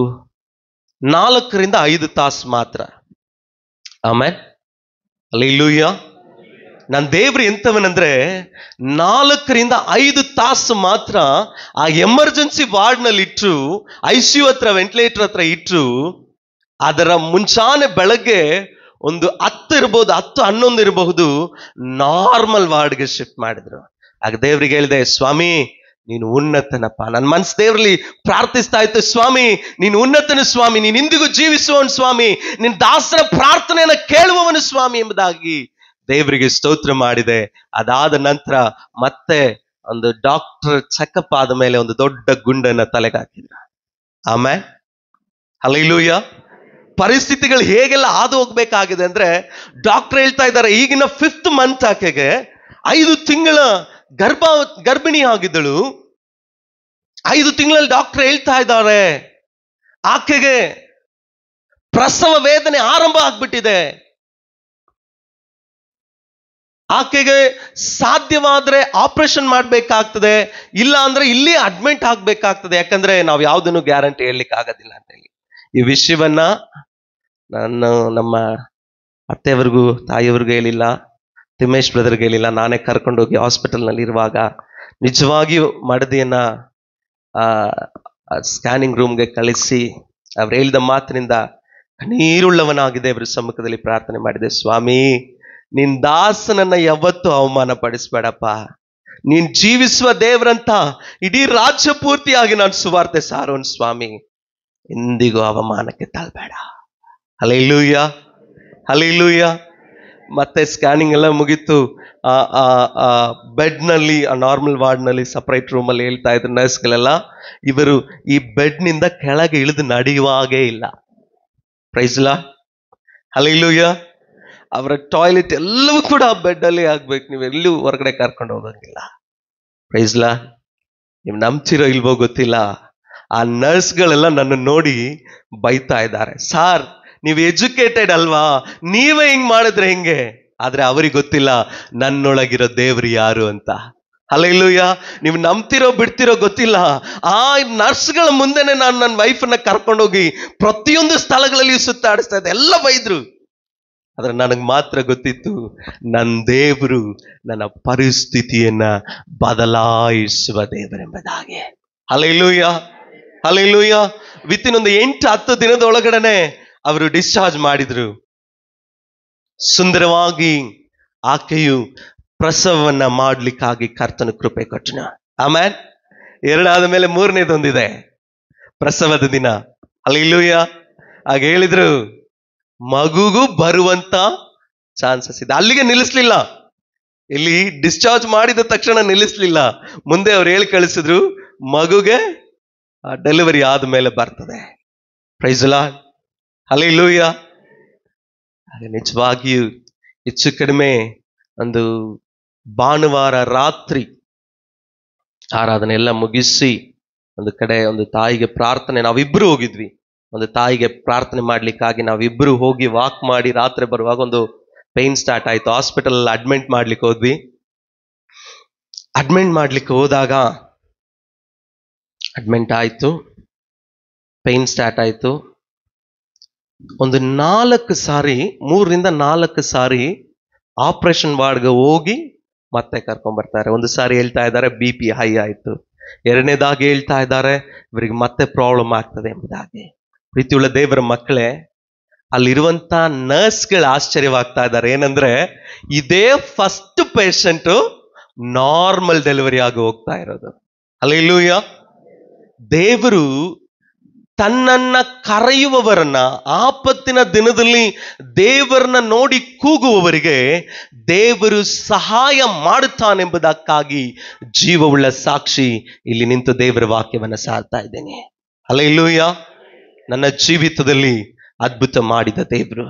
4ರಿಂದ 5 ತಾಸು ಮಾತ್ರ. ಆಮೇಲೆ ಹಲ್ಲೆಲೂಯಾ. ನನ್ನ ದೇವ್ರು ಎಂತವನಂದ್ರೆ 4ರಿಂದ 5 ತಾಸು ಮಾತ್ರ ಆ ಎಮರ್ಜೆನ್ಸಿ ವಾರ್ಡ್ನಲ್ಲಿ ಇಟ್ರು, ICU ಹತ್ರ ವೆಂಟಿಲೇಟರ್ ಹತ್ರ ಇಟ್ರು. ಅದರ ಮುಂಚಾನೆ ಬೆಳಗ್ಗೆ ಒಂದು 10 ಇರಬಹುದು, 10-11 ಇರಬಹುದು, ನಾರ್ಮಲ್ ವಾರ್ಡ್ಗೆ ಶಿಫ್ಟ್ ಮಾಡಿದ್ರು. ಆಗ ದೇವ್ರಿಗೆ ಹೇಳಿದೆ, ಸ್ವಾಮಿ ನೀನು ಉನ್ನತನಪ್ಪ. ನನ್ನ ಮನಸ್ಸು ದೇವರಲ್ಲಿ ಪ್ರಾರ್ಥಿಸ್ತಾ ಇತ್ತು, ಸ್ವಾಮಿ ನೀನು ಉನ್ನತನ ಸ್ವಾಮಿ, ನೀನು ಇಂದಿಗೂ ಜೀವಿಸುವವನು ಸ್ವಾಮಿ, ನಿನ್ನ ದಾಸನ ಪ್ರಾರ್ಥನೆಯನ್ನು ಕೇಳುವವನು ಸ್ವಾಮಿ ಎಂಬುದಾಗಿ ದೇವರಿಗೆ ಸ್ತೋತ್ರ ಮಾಡಿದೆ. ಅದಾದ ನಂತರ ಮತ್ತೆ ಒಂದು ಡಾಕ್ಟರ್ ಚೆಕಪ್ ಆದ ಮೇಲೆ ಒಂದು ದೊಡ್ಡ ಗುಂಡನ್ನ ತಲೆಗೆ ಹಾಕಿದ್ರು. ಆಮೇಲೆ ಹಲ್ಲೆಲೂಯ. ಪರಿಸ್ಥಿತಿಗಳು ಹೇಗೆಲ್ಲ ಹಾದು ಹೋಗ್ಬೇಕಾಗಿದೆ ಅಂದ್ರೆ, ಡಾಕ್ಟರ್ ಹೇಳ್ತಾ ಇದ್ದಾರೆ, ಈಗಿನ 5th ಮಂತ್ ಆಕೆಗೆ 5 ತಿಂಗಳ ಗರ್ಭಿಣಿ ಆಗಿದ್ದಳು. 5 ತಿಂಗಳಲ್ಲಿ ಡಾಕ್ಟರ್ ಹೇಳ್ತಾ ಇದ್ದಾರೆ ಆಕೆಗೆ ಪ್ರಸವ ವೇದನೆ ಆರಂಭ ಆಗ್ಬಿಟ್ಟಿದೆ. ಆಕೆಗೆ ಸಾಧ್ಯವಾದ್ರೆ ಆಪರೇಷನ್ ಮಾಡ್ಬೇಕಾಗ್ತದೆ, ಇಲ್ಲ ಅಂದ್ರೆ ಇಲ್ಲಿ ಅಡ್ಮಿಟ್ ಆಗ್ಬೇಕಾಗ್ತದೆ. ಯಾಕಂದ್ರೆ ನಾವು ಯಾವುದನ್ನು ಗ್ಯಾರಂಟಿ ಹೇಳಲಿಕ್ಕೆ ಆಗೋದಿಲ್ಲ ಅಂತ ಹೇಳಿ ಈ ವಿಷಯವನ್ನ ನಾನು ನಮ್ಮ ಅತ್ತೆಯವ್ರಿಗೂ ತಾಯಿಯವ್ರಿಗೂ ಹೇಳಿಲ್ಲ, ತಿಮ್ಮೇಶ್ ಬ್ರದರ್ಗೆ ಹೇಳಿಲ್ಲ. ನಾನೇ ಕರ್ಕೊಂಡೋಗಿ ಹಾಸ್ಪಿಟಲ್ನಲ್ಲಿ ಇರುವಾಗ ನಿಜವಾಗಿಯೂ ಮಡದಿಯನ್ನ ಸ್ಕ್ಯಾನಿಂಗ್ ರೂಮ್ಗೆ ಕಳಿಸಿ ಅವ್ರು ಹೇಳಿದ ಮಾತಿನಿಂದ ಕಣ್ಣೀರುಳ್ಳವನಾಗಿದೆ ಅವರ ಸಮ್ಮುಖದಲ್ಲಿ ಪ್ರಾರ್ಥನೆ ಮಾಡಿದೆ. ಸ್ವಾಮಿ ನಿನ್ ದಾಸನನ್ನ ಯಾವತ್ತೂ ಅವಮಾನ ಪಡಿಸ್ಬೇಡಪ್ಪ, ನೀನ್ ಜೀವಿಸುವ ದೇವರಂತ ಇಡೀ ರಾಜ್ಯ ಪೂರ್ತಿಯಾಗಿ ನಾನು ಸುವಾರ್ತೆ ಸಾರೋನ್ ಸ್ವಾಮಿ, ಎಂದಿಗೂ ಅವಮಾನಕ್ಕೆ ತಾಳ್ಬೇಡ. Hallelujah, hallelujah. ಮತ್ತೆ ಸ್ಕ್ಯಾನಿಂಗ್ ಎಲ್ಲ ಮುಗೀತು. ಬೆಡ್ ನಲ್ಲಿ, ನಾರ್ಮಲ್ ವಾರ್ಡ್ ನಲ್ಲಿ ಸಪರೇಟ್ ರೂಮ್ ಅಲ್ಲಿ ಹೇಳ್ತಾ ಇದ್ರು ನರ್ಸ್ಗಳೆಲ್ಲ, ಇವರು ಈ ಬೆಡ್ ನಿಂದ ಕೆಳಗೆ ಇಳಿದು ನಡೆಯುವಾಗೇ ಇಲ್ಲ. Praise Lord, hallelujah. ಅವರ ಟಾಯ್ಲೆಟ್ ಎಲ್ಲವೂ ಕೂಡ ಆ ಬೆಡ್ ಅಲ್ಲಿ ಆಗ್ಬೇಕು, ನೀವು ಎಲ್ಲೂ ಹೊರಗಡೆ ಕರ್ಕೊಂಡು ಹೋಗಂಗಿಲ್ಲ. Praise Lord. ನೀವು ನಂಬ್ತಿರೋ ಇಲ್ವೋ ಗೊತ್ತಿಲ್ಲ, ಆ ನರ್ಸ್ಗಳೆಲ್ಲ ನನ್ನ ನೋಡಿ ಬೈತಾ ಇದ್ದಾರೆ, ಸಾರ್ ನೀವು ಎಜುಕೇಟೆಡ್ ಅಲ್ವಾ, ನೀವೇ ಹಿಂಗ್ ಮಾಡಿದ್ರೆ ಹೆಂಗೆ? ಆದ್ರೆ ಅವ್ರಿಗೆ ಗೊತ್ತಿಲ್ಲ ನನ್ನೊಳಗಿರೋ ದೇವ್ರು ಯಾರು ಅಂತ. ಹಲ್ಲೆಲೂಯಾ. ನೀವು ನಂಬ್ತಿರೋ ಬಿಡ್ತಿರೋ ಗೊತ್ತಿಲ್ಲ, ಆ ನರ್ಸ್ಗಳ ಮುಂದೆನೆ ನಾನು ನನ್ನ ವೈಫನ್ನ ಕರ್ಕೊಂಡೋಗಿ ಪ್ರತಿಯೊಂದು ಸ್ಥಳಗಳಲ್ಲಿ ಸುತ್ತಾಡಿಸ್ತಾ ಇದ್ದೆ. ಎಲ್ಲ ಬೈದ್ರು, ಆದ್ರೆ ನನಗೆ ಮಾತ್ರ ಗೊತ್ತಿತ್ತು ನನ್ನ ದೇವರು ನನ್ನ ಪರಿಸ್ಥಿತಿಯನ್ನ ಬದಲಾಯಿಸುವ ದೇವರೆಂಬುದಾಗಿ. Hallelujah, hallelujah. ವಿತಿನ್ ಒಂದು 8-10 ದಿನದ ಒಳಗಡೆನೆ ಅವರು ಡಿಸ್ಚಾರ್ಜ್ ಮಾಡಿದ್ರು. ಸುಂದರವಾಗಿ ಆಕೆಯು ಪ್ರಸವವನ್ನ ಮಾಡ್ಲಿಕ್ಕಾಗಿ ಕರ್ತನ ಕೃಪೆ ಕೊಟ್ಟನ. ಆಮೇಲೆ 2 ಆದ ಮೇಲೆ 3ನೇದೊಂದಿದೆ, ಪ್ರಸವದ ದಿನ. ಹಲ್ಲೆಲೂಯಾ. ಆಗ ಹೇಳಿದ್ರು ಮಗುಗೂ ಬರುವಂತ ಚಾನ್ಸಸ್ ಇದೆ. ಅಲ್ಲಿಗೆ ನಿಲ್ಲಿಸ್ಲಿಲ್ಲ, ಇಲ್ಲಿ ಡಿಸ್ಚಾರ್ಜ್ ಮಾಡಿದ ತಕ್ಷಣ ನಿಲ್ಲಿಸ್ಲಿಲ್ಲ. ಮುಂದೆ ಅವ್ರು ಹೇಳಿ ಕಳಿಸಿದ್ರು ಮಗುಗೆ ಡೆಲಿವರಿ ಆದ್ಮೇಲೆ ಬರ್ತದೆ. Praise the lord, hallelujah. ಹಾಗೆ ನಿಜವಾಗಿಯೂ ಹೆಚ್ಚು ಕಡಿಮೆ ಒಂದು ಭಾನುವಾರ ರಾತ್ರಿ ಆರಾಧನೆ ಎಲ್ಲ ಮುಗಿಸಿ ಒಂದು ಕಡೆ ಒಂದು ತಾಯಿಗೆ ಪ್ರಾರ್ಥನೆ, ನಾವಿಬ್ರು ಹೋಗಿದ್ವಿ. ಒಂದು ತಾಯಿಗೆ ಪ್ರಾರ್ಥನೆ ಮಾಡ್ಲಿಕ್ಕಾಗಿ ನಾವಿಬ್ರು ಹೋಗಿ ವಾಕ್ ಮಾಡಿ ರಾತ್ರಿ ಬರುವಾಗ ಒಂದು ಪೇನ್ ಸ್ಟಾರ್ಟ್ ಆಯ್ತು. ಹಾಸ್ಪಿಟಲ್ ಅಡ್ಮಿಟ್ ಮಾಡ್ಲಿಕ್ಕೆ ಹೋದ್ವಿ. ಅಡ್ಮಿಟ್ ಮಾಡ್ಲಿಕ್ಕೆ ಹೋದಾಗ ಅಡ್ಮಿಟ್ ಆಯ್ತು, ಪೇನ್ ಸ್ಟಾರ್ಟ್ ಆಯ್ತು. ಒಂದು 3 ಸಾರಿ ಆಪರೇಷನ್ ವಾರ್ಡ್ಗೆ ಹೋಗಿ ಮತ್ತೆ ಕರ್ಕೊಂಡ್ ಬರ್ತಾರೆ. ಒಂದು ಸಾರಿ ಹೇಳ್ತಾ ಇದ್ದಾರೆ BP ಹೈ ಆಯ್ತು, 2ನೇದಾಗಿ ಹೇಳ್ತಾ ಇದ್ದಾರೆ ಇವರಿಗೆ ಮತ್ತೆ ಪ್ರಾಬ್ಲಮ್ ಆಗ್ತದೆ ಎಂಬುದಾಗಿ. ಪ್ರೀತಿಯುಳ್ಳ ದೇವರ ಮಕ್ಕಳೇ, ಅಲ್ಲಿರುವಂತ ನರ್ಸ್ಗಳು ಆಶ್ಚರ್ಯವಾಗ್ತಾ ಇದ್ದಾರೆ. ಏನಂದ್ರೆ ಇದೇ ಫಸ್ಟ್ ಪೇಷಂಟ್ ನಾರ್ಮಲ್ ಡೆಲಿವರಿ ಆಗಿ ಹೋಗ್ತಾ ಇರೋದು. ಹಲ್ಲೆಲೂಯಾ. ದೇವರು ತನ್ನನ್ನ ಕರೆಯುವವರನ್ನ, ಆಪತ್ತಿನ ದಿನದಲ್ಲಿ ದೇವರನ್ನ ನೋಡಿ ಕೂಗುವವರಿಗೆ ದೇವರು ಸಹಾಯ ಮಾಡುತ್ತಾನೆಂಬುದಕ್ಕಾಗಿ ಜೀವವುಳ್ಳ ಸಾಕ್ಷಿ ಇಲ್ಲಿ ನಿಂತು ದೇವರ ವಾಕ್ಯವನ್ನ ಸಾರ್ತಾ ಇದ್ದೇನೆ. ಹಲ್ಲೆಲೂಯಾ. ನನ್ನ ಜೀವಿತದಲ್ಲಿ ಅದ್ಭುತ ಮಾಡಿದ ದೇವರು,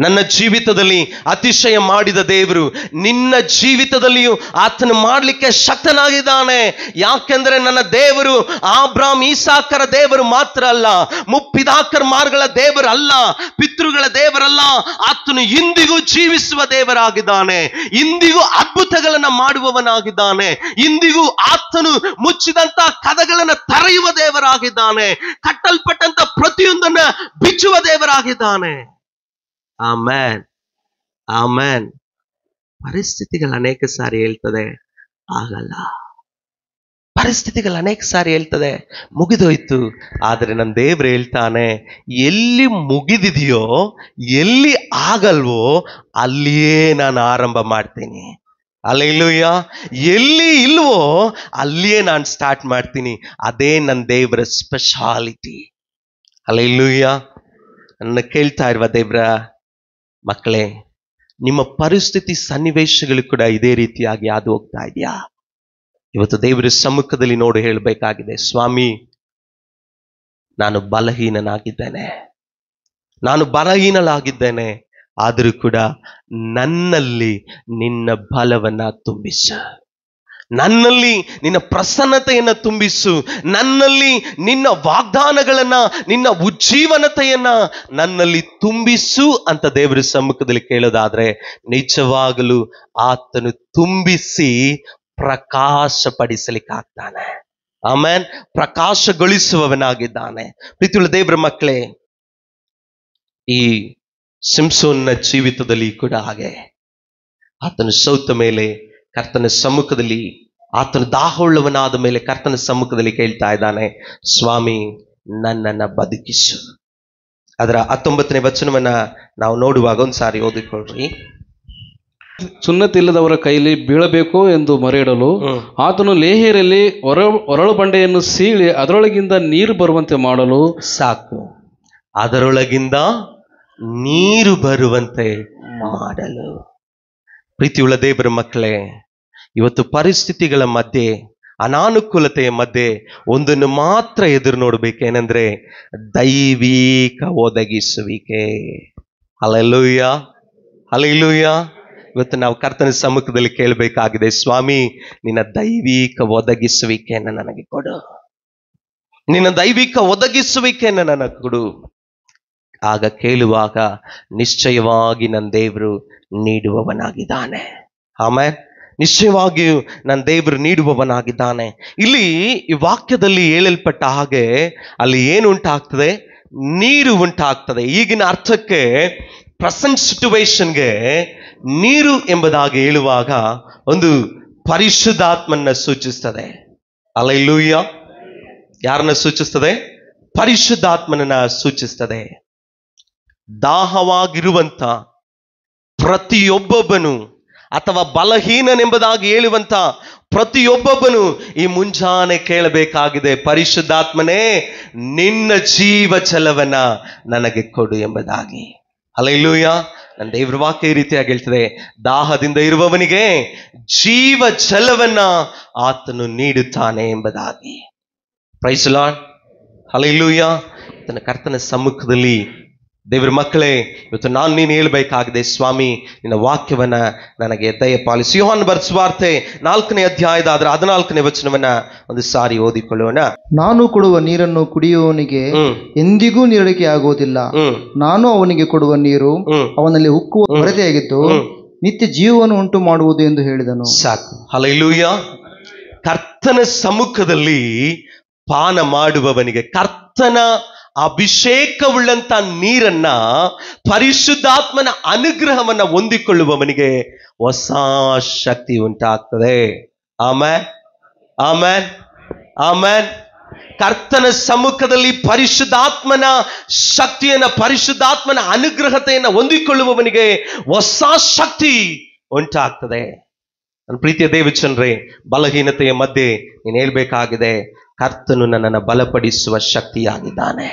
ನನ್ನ ಜೀವಿತದಲ್ಲಿ ಅತಿಶಯ ಮಾಡಿದ ದೇವರು ನಿನ್ನ ಜೀವಿತದಲ್ಲಿಯೂ ಆತನ ಮಾಡಲಿಕ್ಕೆ ಶಕ್ತನಾಗಿದ್ದಾನೆ. ಯಾಕೆಂದ್ರೆ ನನ್ನ ದೇವರು ಆಬ್ರಾಮ್ ಈಸಾಕರ ದೇವರು ಮಾತ್ರ ಅಲ್ಲ, ಮುಪ್ಪಿದಾಕರ ಮಾರ್ಗಳ ದೇವರಲ್ಲ, ಪಿತೃಗಳ ದೇವರಲ್ಲ. ಆತನು ಇಂದಿಗೂ ಜೀವಿಸುವ ದೇವರಾಗಿದ್ದಾನೆ, ಇಂದಿಗೂ ಅದ್ಭುತಗಳನ್ನ ಮಾಡುವವನಾಗಿದ್ದಾನೆ, ಇಂದಿಗೂ ಆತನು ಮುಚ್ಚಿದಂತ ಕದಗಳನ್ನ ತೆರೆಯುವ ದೇವರಾಗಿದ್ದಾನೆ, ಕಟ್ಟಲ್ಪಟ್ಟಂತ ಪ್ರತಿಯೊಂದನ್ನ ಬಿಚ್ಚುವ ದೇವರಾಗಿದ್ದಾನೆ. Amen, amen. ಪರಿಸ್ಥಿತಿಗಳು ಅನೇಕ ಸಾರಿ ಹೇಳ್ತದೆ ಆಗಲ್ಲ, ಪರಿಸ್ಥಿತಿಗಳು ಅನೇಕ ಸಾರಿ ಹೇಳ್ತದೆ ಮುಗಿದೋಯ್ತು. ಆದರೆ ನನ್ನ ದೇವ್ರು ಹೇಳ್ತಾನೆ, ಎಲ್ಲಿ ಮುಗಿದಿದೆಯೋ, ಎಲ್ಲಿ ಆಗಲ್ವೋ ಅಲ್ಲಿಯೇ ನಾನು ಆರಂಭ ಮಾಡ್ತೀನಿ. ಹಲ್ಲೆಲೂಯಾ. ಎಲ್ಲಿ ಇಲ್ವೋ ಅಲ್ಲಿಯೇ ನಾನು ಸ್ಟಾರ್ಟ್ ಮಾಡ್ತೀನಿ. ಅದೇ ನನ್ನ ದೇವರ ಸ್ಪೆಷಾಲಿಟಿ. ಹಲ್ಲೆಲೂಯಾ. ನನ್ನ ಕೇಳ್ತಾ ಇರುವ ದೇವರ ಮಕ್ಕಳೇ, ನಿಮ್ಮ ಪರಿಸ್ಥಿತಿ ಸನ್ನಿವೇಶಗಳು ಕೂಡ ಇದೇ ರೀತಿಯಾಗಿ ಹಾದು ಹೋಗ್ತಾ ಇದೆಯಾ? ಇವತ್ತು ದೇವರ ಸಮ್ಮುಖದಲ್ಲಿ ನೋಡಿ ಹೇಳಬೇಕಾಗಿದೆ, ಸ್ವಾಮಿ, ನಾನು ಬಲಹೀನಳಾಗಿದ್ದೇನೆ, ಆದರೂ ಕೂಡ ನನ್ನಲ್ಲಿ ನಿನ್ನ ಬಲವನ್ನ ತುಂಬಿಸು, ನನ್ನಲ್ಲಿ ನಿನ್ನ ಪ್ರಸನ್ನತೆಯನ್ನ ತುಂಬಿಸು, ನನ್ನಲ್ಲಿ ನಿನ್ನ ವಾಗ್ದಾನಗಳನ್ನ, ನಿನ್ನ ಉಜ್ಜೀವನತೆಯನ್ನ ನನ್ನಲ್ಲಿ ತುಂಬಿಸು ಅಂತ ದೇವರ ಸಮ್ಮುಖದಲ್ಲಿ ಕೇಳೋದಾದ್ರೆ ನಿಜವಾಗಲೂ ಆತನು ತುಂಬಿಸಿ ಪ್ರಕಾಶಪಡಿಸಲಿಕ್ಕಾಗ್ತಾನೆ. ಆಮೇನ್. ಪ್ರಕಾಶಗೊಳಿಸುವವನಾಗಿದ್ದಾನೆ. ಪ್ರೀತಿಯುಳ್ಳ ದೇವರ ಮಕ್ಕಳೇ, ಈ ಸಿಂಸೋನ್ನ ಜೀವಿತದಲ್ಲಿ ಕೂಡ ಹಾಗೆ ಆತನು ಸೌತ ಮೇಲೆ ಕರ್ತನ ಸಮ್ಮುಖದಲ್ಲಿ, ಆತನು ದಾಹವುಳ್ಳವನಾದ ಮೇಲೆ ಕರ್ತನ ಸಮ್ಮುಖದಲ್ಲಿ ಕೇಳ್ತಾ ಇದ್ದಾನೆ, ಸ್ವಾಮಿ ನನ್ನನ್ನ ಬದುಕಿಸು. ಅದರ 19ನೇ ವಚನವನ್ನ ನಾವು ನೋಡುವಾಗ ಒಂದ್ಸಾರಿ ಓದಿಕೊಳ್ಳ್ರಿ. ಸುನ್ನತಿಲ್ಲದವರ ಕೈಲಿ ಬೀಳಬೇಕು ಎಂದು ಮೊರೆಯಿಡಲು ಆತನು ಲೇಹಿಯರಲ್ಲಿ ಒರಳು ಬಂಡೆಯನ್ನು ಸೀಳಿ ಅದರೊಳಗಿಂದ ನೀರು ಬರುವಂತೆ ಮಾಡಲು ಸಾಕು. ಅದರೊಳಗಿಂದ ನೀರು ಬರುವಂತೆ ಮಾಡಲು. ಪ್ರೀತಿಯುಳ್ಳ ದೇವರ ಮಕ್ಕಳೇ, ಇವತ್ತು ಪರಿಸ್ಥಿತಿಗಳ ಮಧ್ಯೆ, ಅನಾನುಕೂಲತೆಯ ಮಧ್ಯೆ ಒಂದನ್ನು ಮಾತ್ರ ಎದುರು ನೋಡ್ಬೇಕೇನೆಂದ್ರೆ ದೈವಿಕ ಒದಗಿಸುವಿಕೆ. Hallelujah, hallelujah. ಇವತ್ತು ನಾವು ಕರ್ತನ ಸಮ್ಮುಖದಲ್ಲಿ ಕೇಳಬೇಕಾಗಿದೆ, ಸ್ವಾಮಿ ನಿನ್ನ ದೈವಿಕ ಒದಗಿಸುವಿಕೆಯನ್ನು ನನಗೆ ಕೊಡು, ನಿನ್ನ ದೈವಿಕ ಒದಗಿಸುವಿಕೆಯನ್ನು ನನಗೆ ಕೊಡು. ಆಗ ಕೇಳುವಾಗ ನಿಶ್ಚಯವಾಗಿ ನನ್ನ ದೇವರು ನೀಡುವವನಾಗಿದ್ದಾನೆ. ಆಮೇಲೆ ನಿಶ್ಚಯವಾಗಿಯೂ ನನ್ನ ದೇವರು ನೀಡುವವನಾಗಿದ್ದಾನೆ. ಇಲ್ಲಿ ಈ ವಾಕ್ಯದಲ್ಲಿ ಹೇಳಲ್ಪಟ್ಟ ಹಾಗೆ ಅಲ್ಲಿ ಏನು ಉಂಟಾಗ್ತದೆ? ನೀರು ಉಂಟಾಗ್ತದೆ. ಈಗಿನ ಅರ್ಥಕ್ಕೆ, ಪ್ರೆಸೆಂಟ್ ಸಿಚುವೇಶನ್ಗೆ ನೀರು ಎಂಬುದಾಗಿ ಹೇಳುವಾಗ ಒಂದು ಪರಿಶುದ್ಧಾತ್ಮನ್ನ ಸೂಚಿಸ್ತದೆ. ಹಲ್ಲೆಲೂಯಾ. ಯಾರನ್ನ ಸೂಚಿಸ್ತದೆ? ಪರಿಶುದ್ಧಾತ್ಮನನ್ನ ಸೂಚಿಸ್ತದೆ. ದಾಹವಾಗಿರುವಂತ ಪ್ರತಿಯೊಬ್ಬೊಬ್ಬನು ಅಥವಾ ಬಲಹೀನನೆಂಬುದಾಗಿ ಹೇಳುವಂತ ಪ್ರತಿಯೊಬ್ಬೊಬ್ಬನು ಈ ಮುಂಜಾನೆ ಕೇಳಬೇಕಾಗಿದೆ, ಪರಿಶುದ್ಧಾತ್ಮನೇ ನಿನ್ನ ಜೀವ ಜಲವನ್ನ ನನಗೆ ಕೊಡು ಎಂಬುದಾಗಿ. ಹಲ್ಲೆಲೂಯಾ. ನನ್ನ ದೇವರ ವಾಕ್ಯ ಈ ರೀತಿಯಾಗಿ ಹೇಳ್ತದೆ, ದಾಹದಿಂದ ಇರುವವನಿಗೆ ಜೀವ ಜಲವನ್ನ ಆತನು ನೀಡುತ್ತಾನೆ ಎಂಬುದಾಗಿ. Praise the lord. ಹಲ್ಲೆಲೂಯಾ. ತನ್ನ ಕರ್ತನ ಸಮ್ಮುಖದಲ್ಲಿ ದೇವರ ಮಕ್ಕಳೇ, ಇವತ್ತು ನೀನು ಹೇಳ್ಬೇಕಾಗಿದೆ, ಸ್ವಾಮಿ ನಿನ್ನ ವಾಕ್ಯವನ್ನ ನನಗೆ ದಯಪಾಲಿಸಿ. ಯೋಹಾನ ಬರೆದ ಸುವಾರ್ತೆ 4ನೇ ಅಧ್ಯಾಯದ 14ನೇ ವಚನವನ್ನ ಒಂದು ಸಾರಿ ಓದಿಕೊಳ್ಳೋಣ. ನಾನು ಕೊಡುವ ನೀರನ್ನು ಕುಡಿಯುವವನಿಗೆ ಎಂದಿಗೂ ನೀರಡಿಕೆ ಆಗುವುದಿಲ್ಲ. ನಾನು ಅವನಿಗೆ ಕೊಡುವ ನೀರು ಅವನಲ್ಲಿ ಉಕ್ಕುವ ಕೊರತೆಯಾಗಿದ್ದು ನಿತ್ಯ ಜೀವವನ್ನು ಉಂಟು ಮಾಡುವುದು ಎಂದು ಹೇಳಿದನು. ಸಾಕು. ಹಲ್ಲೆಲೂಯಾ. ಕರ್ತನ ಸಮ್ಮುಖದಲ್ಲಿ ಪಾನ ಮಾಡುವವನಿಗೆ, ಕರ್ತನ ಅಭಿಷೇಕವುಳ್ಳಂತ ನೀರನ್ನ, ಪರಿಶುದ್ಧಾತ್ಮನ ಅನುಗ್ರಹವನ್ನ ಹೊಂದಿಕೊಳ್ಳುವವನಿಗೆ ಹೊಸ ಶಕ್ತಿ ಉಂಟಾಗ್ತದೆ. Amen, amen, amen. ಕರ್ತನ ಸಮ್ಮುಖದಲ್ಲಿ ಪರಿಶುದ್ಧಾತ್ಮನ ಶಕ್ತಿಯನ್ನ, ಪರಿಶುದ್ಧಾತ್ಮನ ಅನುಗ್ರಹತೆಯನ್ನ ಹೊಂದಿಕೊಳ್ಳುವವನಿಗೆ ಹೊಸ ಶಕ್ತಿ ಉಂಟಾಗ್ತದೆ. ನನ್ನ ಪ್ರೀತಿಯ ದೇವಚಂದ್ರೇ, ಬಲಹೀನತೆಯ ಮಧ್ಯೆ ನೀನು ಹೇಳ್ಬೇಕಾಗಿದೆ, ಕರ್ತನು ನನ್ನನ್ನು ಬಲಪಡಿಸುವ ಶಕ್ತಿಯಾಗಿದ್ದಾನೆ,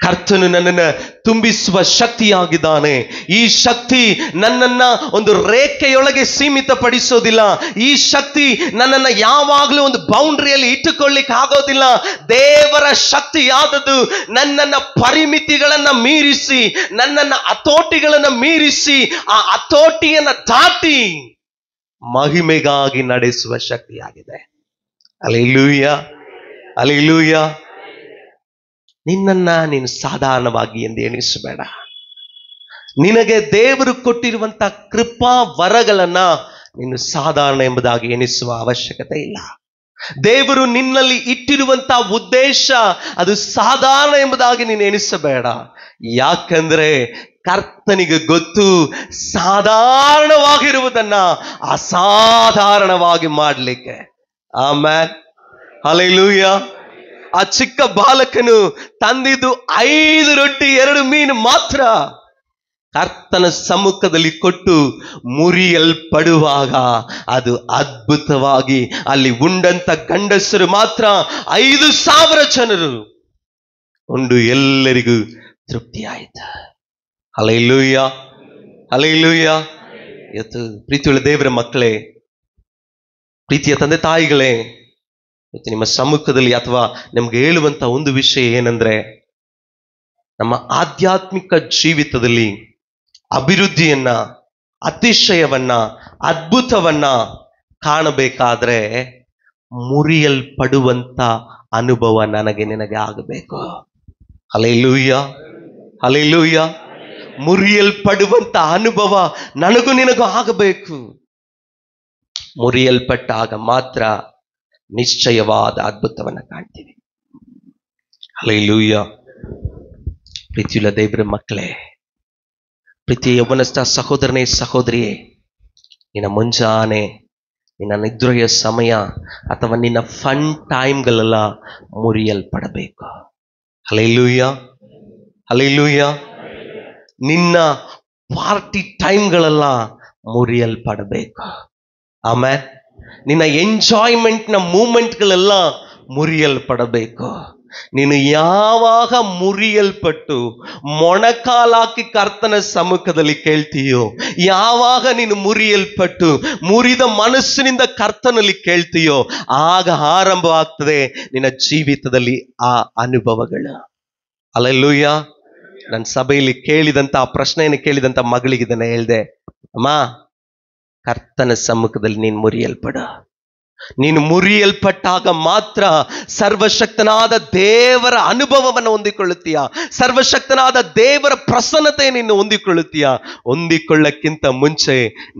ಕರ್ತನು ನನ್ನನ್ನು ತುಂಬಿಸುವ ಶಕ್ತಿಯಾಗಿದ್ದಾನೆ. ಈ ಶಕ್ತಿ ನನ್ನನ್ನ ಒಂದು ರೇಖೆಯೊಳಗೆ ಸೀಮಿತಪಡಿಸೋದಿಲ್ಲ. ಈ ಶಕ್ತಿ ನನ್ನನ್ನು ಯಾವಾಗಲೂ ಒಂದು ಬೌಂಡ್ರಿಯಲ್ಲಿ ಇಟ್ಟುಕೊಳ್ಳಿಕ್ಕೆ ಆಗೋದಿಲ್ಲ. ದೇವರ ಶಕ್ತಿ ಯಾವುದು ನನ್ನನ್ನ ಪರಿಮಿತಿಗಳನ್ನ ಮೀರಿಸಿ, ನನ್ನನ್ನ ಹತೋಟಿಗಳನ್ನ ಮೀರಿಸಿ, ಆ ಹತೋಟಿಯನ್ನ ದಾಟಿ ಮಹಿಮೆಗಾಗಿ ನಡೆಸುವ ಶಕ್ತಿಯಾಗಿದೆ. Hallelujah, hallelujah. ನಿನ್ನನ್ನ ನೀನು ಸಾಧಾರಣವಾಗಿ ಎಂದು ಎಣಿಸಬೇಡ. ನಿನಗೆ ದೇವರು ಕೊಟ್ಟಿರುವಂತ ಕೃಪಾ ವರಗಳನ್ನ ನೀನು ಸಾಧಾರಣ ಎಂಬುದಾಗಿ ಎಣಿಸುವ ಅವಶ್ಯಕತೆ ಇಲ್ಲ. ದೇವರು ನಿನ್ನಲ್ಲಿ ಇಟ್ಟಿರುವಂತ ಉದ್ದೇಶ ಅದು ಸಾಧಾರಣ ಎಂಬುದಾಗಿ ನೀನು ಎಣಿಸಬೇಡ. ಯಾಕಂದ್ರೆ ಕರ್ತನಿಗೆ ಗೊತ್ತು, ಸಾಧಾರಣವಾಗಿರುವುದನ್ನ ಅಸಾಧಾರಣವಾಗಿ ಮಾಡಲಿಕ್ಕೆ. Amen, hallelujah. ಆ ಚಿಕ್ಕ ಬಾಲಕನು ತಂದಿದ್ದು 5 ರೊಟ್ಟಿ 2 ಮೀನು ಮಾತ್ರ ಕರ್ತನ ಸಮ್ಮುಖದಲ್ಲಿ ಕೊಟ್ಟು ಮುರಿಯಲ್ಪಡುವಾಗ ಅದು ಅದ್ಭುತವಾಗಿ ಅಲ್ಲಿ ಉಂಡಂತ ಗಂಡಸರು ಮಾತ್ರ 5,000 ಜನರು ಉಂಡು ಎಲ್ಲರಿಗೂ ತೃಪ್ತಿ ಆಯ್ತು. Hallelujah, hallelujah. ಇವತ್ತು ಪ್ರೀತಿಯುಳ್ಳ ದೇವರ ಮಕ್ಕಳೇ, ಪ್ರೀತಿಯ ತಂದೆ ತಾಯಿಗಳೇ, ಇವತ್ತು ನಿಮ್ಮ ಸಮ್ಮುಖದಲ್ಲಿ ಅಥವಾ ನಿಮ್ಗೆ ಹೇಳುವಂತ ಒಂದು ವಿಷಯ ಏನಂದ್ರೆ, ನಮ್ಮ ಆಧ್ಯಾತ್ಮಿಕ ಜೀವಿತದಲ್ಲಿ ಅಭಿವೃದ್ಧಿಯನ್ನ, ಅತಿಶಯವನ್ನ, ಅದ್ಭುತವನ್ನ ಕಾಣಬೇಕಾದ್ರೆ ಮುರಿಯಲ್ಪಡುವಂತ ಅನುಭವ ನನಗೆ ನಿನಗೆ ಆಗಬೇಕು. Hallelujah, hallelujah. ಮುರಿಯಲ್ಪಡುವಂತ ಅನುಭವ ನನಗೂ ನಿನಗೂ ಆಗಬೇಕು. ಮುರಿಯಲ್ಪಟ್ಟಾಗ ಮಾತ್ರ ನಿಶ್ಚಯವಾದ ಅದ್ಭುತವನ್ನ ಕಾಣ್ತೀವಿ. ಹಲ್ಲೆಲೂಯ. ಪ್ರೀತಿಯುಳ್ಳ ದೇವರ ಮಕ್ಕಳೇ, ಪ್ರೀತಿಯ ಯೌವನಸ್ಥ ಸಹೋದರನೇ ಸಹೋದರಿಯೇ, ನಿನ್ನ ಮುಂಜಾನೆ, ನಿನ್ನ ನಿದ್ರೆಯ ಸಮಯ ಅಥವಾ ನಿನ್ನ ಫನ್ ಟೈಮ್ಗಳೆಲ್ಲ ಮುರಿಯಲ್ಪಡಬೇಕು. Hallelujah, hallelujah. ನಿನ್ನ ಪಾರ್ಟಿ ಟೈಮ್ಗಳೆಲ್ಲ ಮುರಿಯಲ್ಪಡಬೇಕು. ಆಮೇಲೆ ನಿನ್ನ ಎಂಜಾಯ್ಮೆಂಟ್ನ ಮೂಮೆಂಟ್ಗಳೆಲ್ಲ ಮುರಿಯಲ್ಪಡಬೇಕು. ನೀನು ಯಾವಾಗ ಮುರಿಯಲ್ಪಟ್ಟು ಮೊಣಕಾಲಾಕಿ ಕರ್ತನ ಸಮ್ಮುಖದಲ್ಲಿ ಕೇಳ್ತೀಯೋ, ಯಾವಾಗ ನೀನು ಮುರಿಯಲ್ಪಟ್ಟು ಮುರಿದ ಮನಸ್ಸಿನಿಂದ ಕರ್ತನಲ್ಲಿ ಕೇಳ್ತೀಯೋ, ಆಗ ಆರಂಭವಾಗ್ತದೆ ನಿನ್ನ ಜೀವಿತದಲ್ಲಿ ಆ ಅನುಭವಗಳು. ಹಲ್ಲೆಲೂಯ. ನನ್ನ ಸಭೆಯಲ್ಲಿ ಕೇಳಿದಂತ ಆ ಪ್ರಶ್ನೆಯನ್ನು ಕೇಳಿದಂತ ಮಗಳಿಗೆ ಇದನ್ನ ಹೇಳ್ದೆ, ಅಮ್ಮ, ಕರ್ತನ ಸಮ್ಮುಖದಲ್ಲಿ ನೀನು ಮುರಿಯಲ್ಪಡ. ನೀನು ಮುರಿಯಲ್ಪಟ್ಟಾಗ ಮಾತ್ರ ಸರ್ವಶಕ್ತನಾದ ದೇವರ ಅನುಭವವನ್ನು ಹೊಂದಿಕೊಳ್ಳುತ್ತೀಯ, ಸರ್ವಶಕ್ತನಾದ ದೇವರ ಪ್ರಸನ್ನತೆ ನೀನು ಹೊಂದಿಕೊಳ್ಳುತ್ತೀಯ. ಹೊಂದಿಕೊಳ್ಳಕ್ಕಿಂತ ಮುಂಚೆ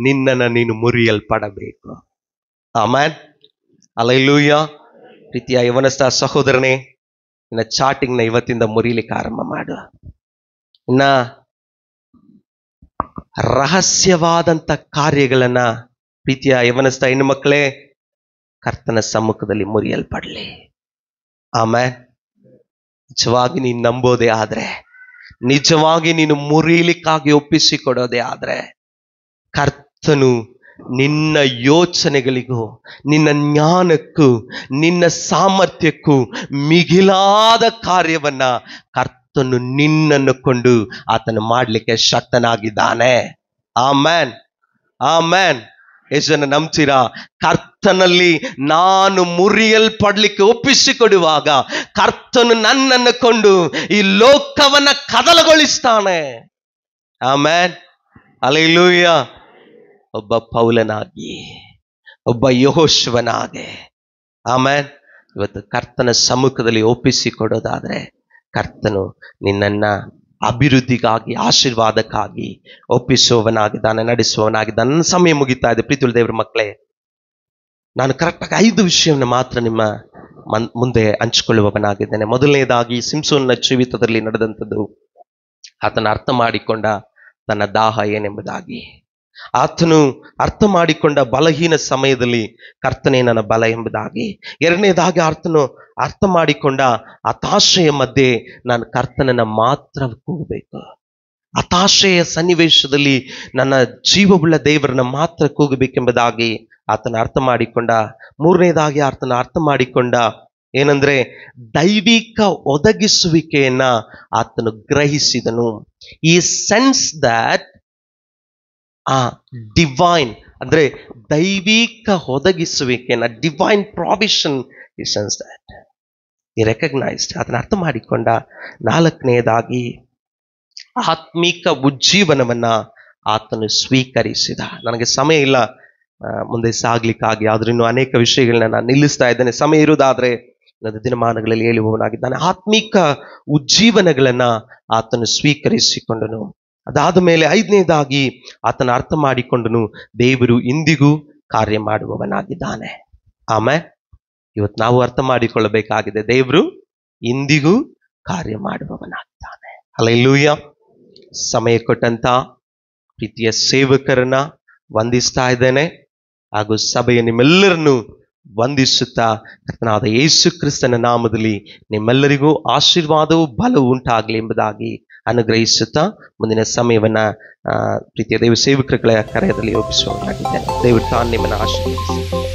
ನಿನ್ನನ್ನು ನೀನು ಮುರಿಯಲ್ಪಡಬೇಕು. Amen, hallelujah. ಪ್ರೀತಿಯ ಯೌವನಸ್ಥ ಸಹೋದರನೇ, ನಿನ್ನ ಚಾಟಿಂಗ್ನ ಇವತ್ತಿಂದ ಮುರಿಲಿಕ್ಕೆ ಆರಂಭ ಮಾಡು. ಇನ್ನ ರಹಸ್ಯವಾದಂತ ಕಾರ್ಯಗಳನ್ನ ಪ್ರೀತಿಯ ಯೌವನಸ್ಥ ಹೆಣ್ಣು ಮಕ್ಕಳೇ ಕರ್ತನ ಸಮ್ಮುಖದಲ್ಲಿ ಮುರಿಯಲ್ಪಡಲಿ. ಆಮೇಲೆ ನಿಜವಾಗಿ ನೀನು ನಂಬೋದೇ ಆದ್ರೆ, ನಿಜವಾಗಿ ನೀನು ಮುರಿಲಿಕ್ಕಾಗಿ ಒಪ್ಪಿಸಿಕೊಡೋದೇ ಆದ್ರೆ, ಕರ್ತನು ನಿನ್ನ ಯೋಚನೆಗಳಿಗೂ ನಿನ್ನ ಜ್ಞಾನಕ್ಕೂ ನಿನ್ನ ಸಾಮರ್ಥ್ಯಕ್ಕೂ ಮಿಗಿಲಾದ ಕಾರ್ಯವನ್ನ ಕರ್ತನು ನಿನ್ನನ್ನು ಕೊಂಡು ಆತನು ಮಾಡಲಿಕ್ಕೆ ಶಕ್ತನಾಗಿದ್ದಾನೆ. Amen, amen. ಎಷ್ಟು ಜನ ನಂಬ್ತೀರಾ? ಕರ್ತನಲ್ಲಿ ನಾನು ಮುರಿಯಲ್ಪಡ್ಲಿಕ್ಕೆ ಒಪ್ಪಿಸಿಕೊಡುವಾಗ ಕರ್ತನು ನನ್ನನ್ನು ಕೊಂಡು ಈ ಲೋಕವನ್ನ ಕದಲಗೊಳಿಸ್ತಾನೆ. Amen, hallelujah. ಒಬ್ಬ ಪೌಲನಾಗಿ, ಒಬ್ಬ ಯೆಹೋಶುವನಾಗೆ, ಆಮೆನ್, ಇವತ್ತು ಕರ್ತನ ಸಮ್ಮುಖದಲ್ಲಿ ಒಪ್ಪಿಸಿಕೊಡೋದಾದ್ರೆ ಕರ್ತನು ನಿನ್ನನ್ನ ಅಭಿವೃದ್ಧಿಗಾಗಿ, ಆಶೀರ್ವಾದಕ್ಕಾಗಿ ಒಪ್ಪಿಸುವವನಾಗಿದ್ದಾನೆ, ನಡೆಸುವವನಾಗಿದ್ದಾನೆ. ನನ್ನ ಸಮಯ ಮುಗಿತಾ ಇದೆ. ಪ್ರೀತಿಯುಳ್ಳ ದೇವರ ಮಕ್ಕಳೇ, ನಾನು ಕರೆಕ್ಟಾಗಿ 5 ವಿಷಯವನ್ನು ಮಾತ್ರ ನಿಮ್ಮ ಮುಂದೆ ಹಂಚಿಕೊಳ್ಳುವವನಾಗಿದ್ದೇನೆ. ಮೊದಲನೇದಾಗಿ, ಸಿಂಸೋನನ ಜೀವಿತದಲ್ಲಿ ನಡೆದಂಥದ್ದು, ಆತನ ಅರ್ಥ ಮಾಡಿಕೊಂಡ ತನ್ನ ದಾಹ ಏನೆಂಬುದಾಗಿ. ಆತನು ಅರ್ಥ ಮಾಡಿಕೊಂಡ ಬಲಹೀನ ಸಮಯದಲ್ಲಿ ಕರ್ತನೇ ನನ್ನ ಬಲ ಎಂಬುದಾಗಿ. ಎರಡನೇದಾಗಿ, ಆತನು ಅರ್ಥ ಮಾಡಿಕೊಂಡ ಹತಾಶೆಯ ಮಧ್ಯೆ ನಾನು ಕರ್ತನನ್ನ ಮಾತ್ರ ಕೂಗಬೇಕು. ಹತಾಶೆಯ ಸನ್ನಿವೇಶದಲ್ಲಿ ನನ್ನ ಜೀವವುಳ್ಳ ದೇವರನ್ನ ಮಾತ್ರ ಕೂಗಬೇಕೆಂಬುದಾಗಿ ಆತನ ಅರ್ಥ ಮಾಡಿಕೊಂಡ. ಮೂರನೇದಾಗಿ, ಆತನ ಅರ್ಥ ಮಾಡಿಕೊಂಡ ಏನಂದ್ರೆ ದೈವಿಕ ಒದಗಿಸುವಿಕೆಯನ್ನ ಆತನು ಗ್ರಹಿಸಿದನು. ಈ ಸೆನ್ಸ್ ದಟ್ ಡಿವೈನ್ ಅಂದ್ರೆ ದೈವಿಕ ಒದಗಿಸುವಿಕೆಯನ್ನ, ಡಿವೈನ್ ಪ್ರಾವಿಷನ್, ಈ ಸೆನ್ಸ್ ದಟ್ ಈ ರೆಕಗ್ನೈಸ್ಡ್, ಅದನ್ನ ಅರ್ಥ ಮಾಡಿಕೊಂಡ. ನಾಲ್ಕನೆಯದಾಗಿ, ಆತ್ಮಿಕ ಉಜ್ಜೀವನವನ್ನ ಆತನು ಸ್ವೀಕರಿಸಿದ. ನನಗೆ ಸಮಯ ಇಲ್ಲ ಮುಂದೆ ಸಾಗ್ಲಿಕ್ಕಾಗಿ, ಆದ್ರೂ ಇನ್ನೂ ಅನೇಕ ವಿಷಯಗಳನ್ನ ನಾನು ನಿಲ್ಲಿಸ್ತಾ ಇದ್ದೇನೆ. ಸಮಯ ಇರುವುದಾದ್ರೆ ನನ್ನ ದಿನಮಾನಗಳಲ್ಲಿ ಹೇಳುವವನಾಗಿದ್ದಾನೆ. ಆತ್ಮಿಕ ಉಜ್ಜೀವನಗಳನ್ನ ಆತನು ಸ್ವೀಕರಿಸಿಕೊಂಡನು. ಅದಾದ ಮೇಲೆ 5ನೇದಾಗಿ, ಆತನ ಅರ್ಥ ಮಾಡಿಕೊಂಡನು ದೇವರು ಇಂದಿಗೂ ಕಾರ್ಯ ಮಾಡುವವನಾಗಿದ್ದಾನೆ. ಆಮೇಲೆ ಇವತ್ತು ನಾವು ಅರ್ಥ ಮಾಡಿಕೊಳ್ಳಬೇಕಾಗಿದೆ, ದೇವರು ಇಂದಿಗೂ ಕಾರ್ಯ ಮಾಡುವವನಾಗಿದ್ದಾನೆ. ಹಲ್ಲೆಲೂಯ. ಸಮಯ ಕೊಟ್ಟಂತ ಪ್ರೀತಿಯ ಸೇವಕರನ್ನ ವಂದಿಸ್ತಾ ಇದ್ದೇನೆ, ಹಾಗೂ ಸಭೆಯ ನಿಮ್ಮೆಲ್ಲರನ್ನು ವಂದಿಸುತ್ತಾ ಕರ್ತನಾದ ಯೇಸು ಕ್ರಿಸ್ತನ ನಾಮದಲ್ಲಿ ನಿಮ್ಮೆಲ್ಲರಿಗೂ ಆಶೀರ್ವಾದವೂ ಬಲವೂ ಉಂಟಾಗಲಿ ಎಂಬುದಾಗಿ ಅನುಗ್ರಹಿಸುತ್ತಾ ಮುಂದಿನ ಸಮಯವನ್ನ ಪ್ರೀತಿಯ ದೈವ ಸೇವಕರುಗಳ ಕರೆಯದಲ್ಲಿ ಒಪ್ಪಿಸುವವರಾಗಿದ್ದೇನೆ. ದಯವಿಟ್ಟು ನಿಮ್ಮನ್ನು ಆಶೀರ್ವದಿಸಿ.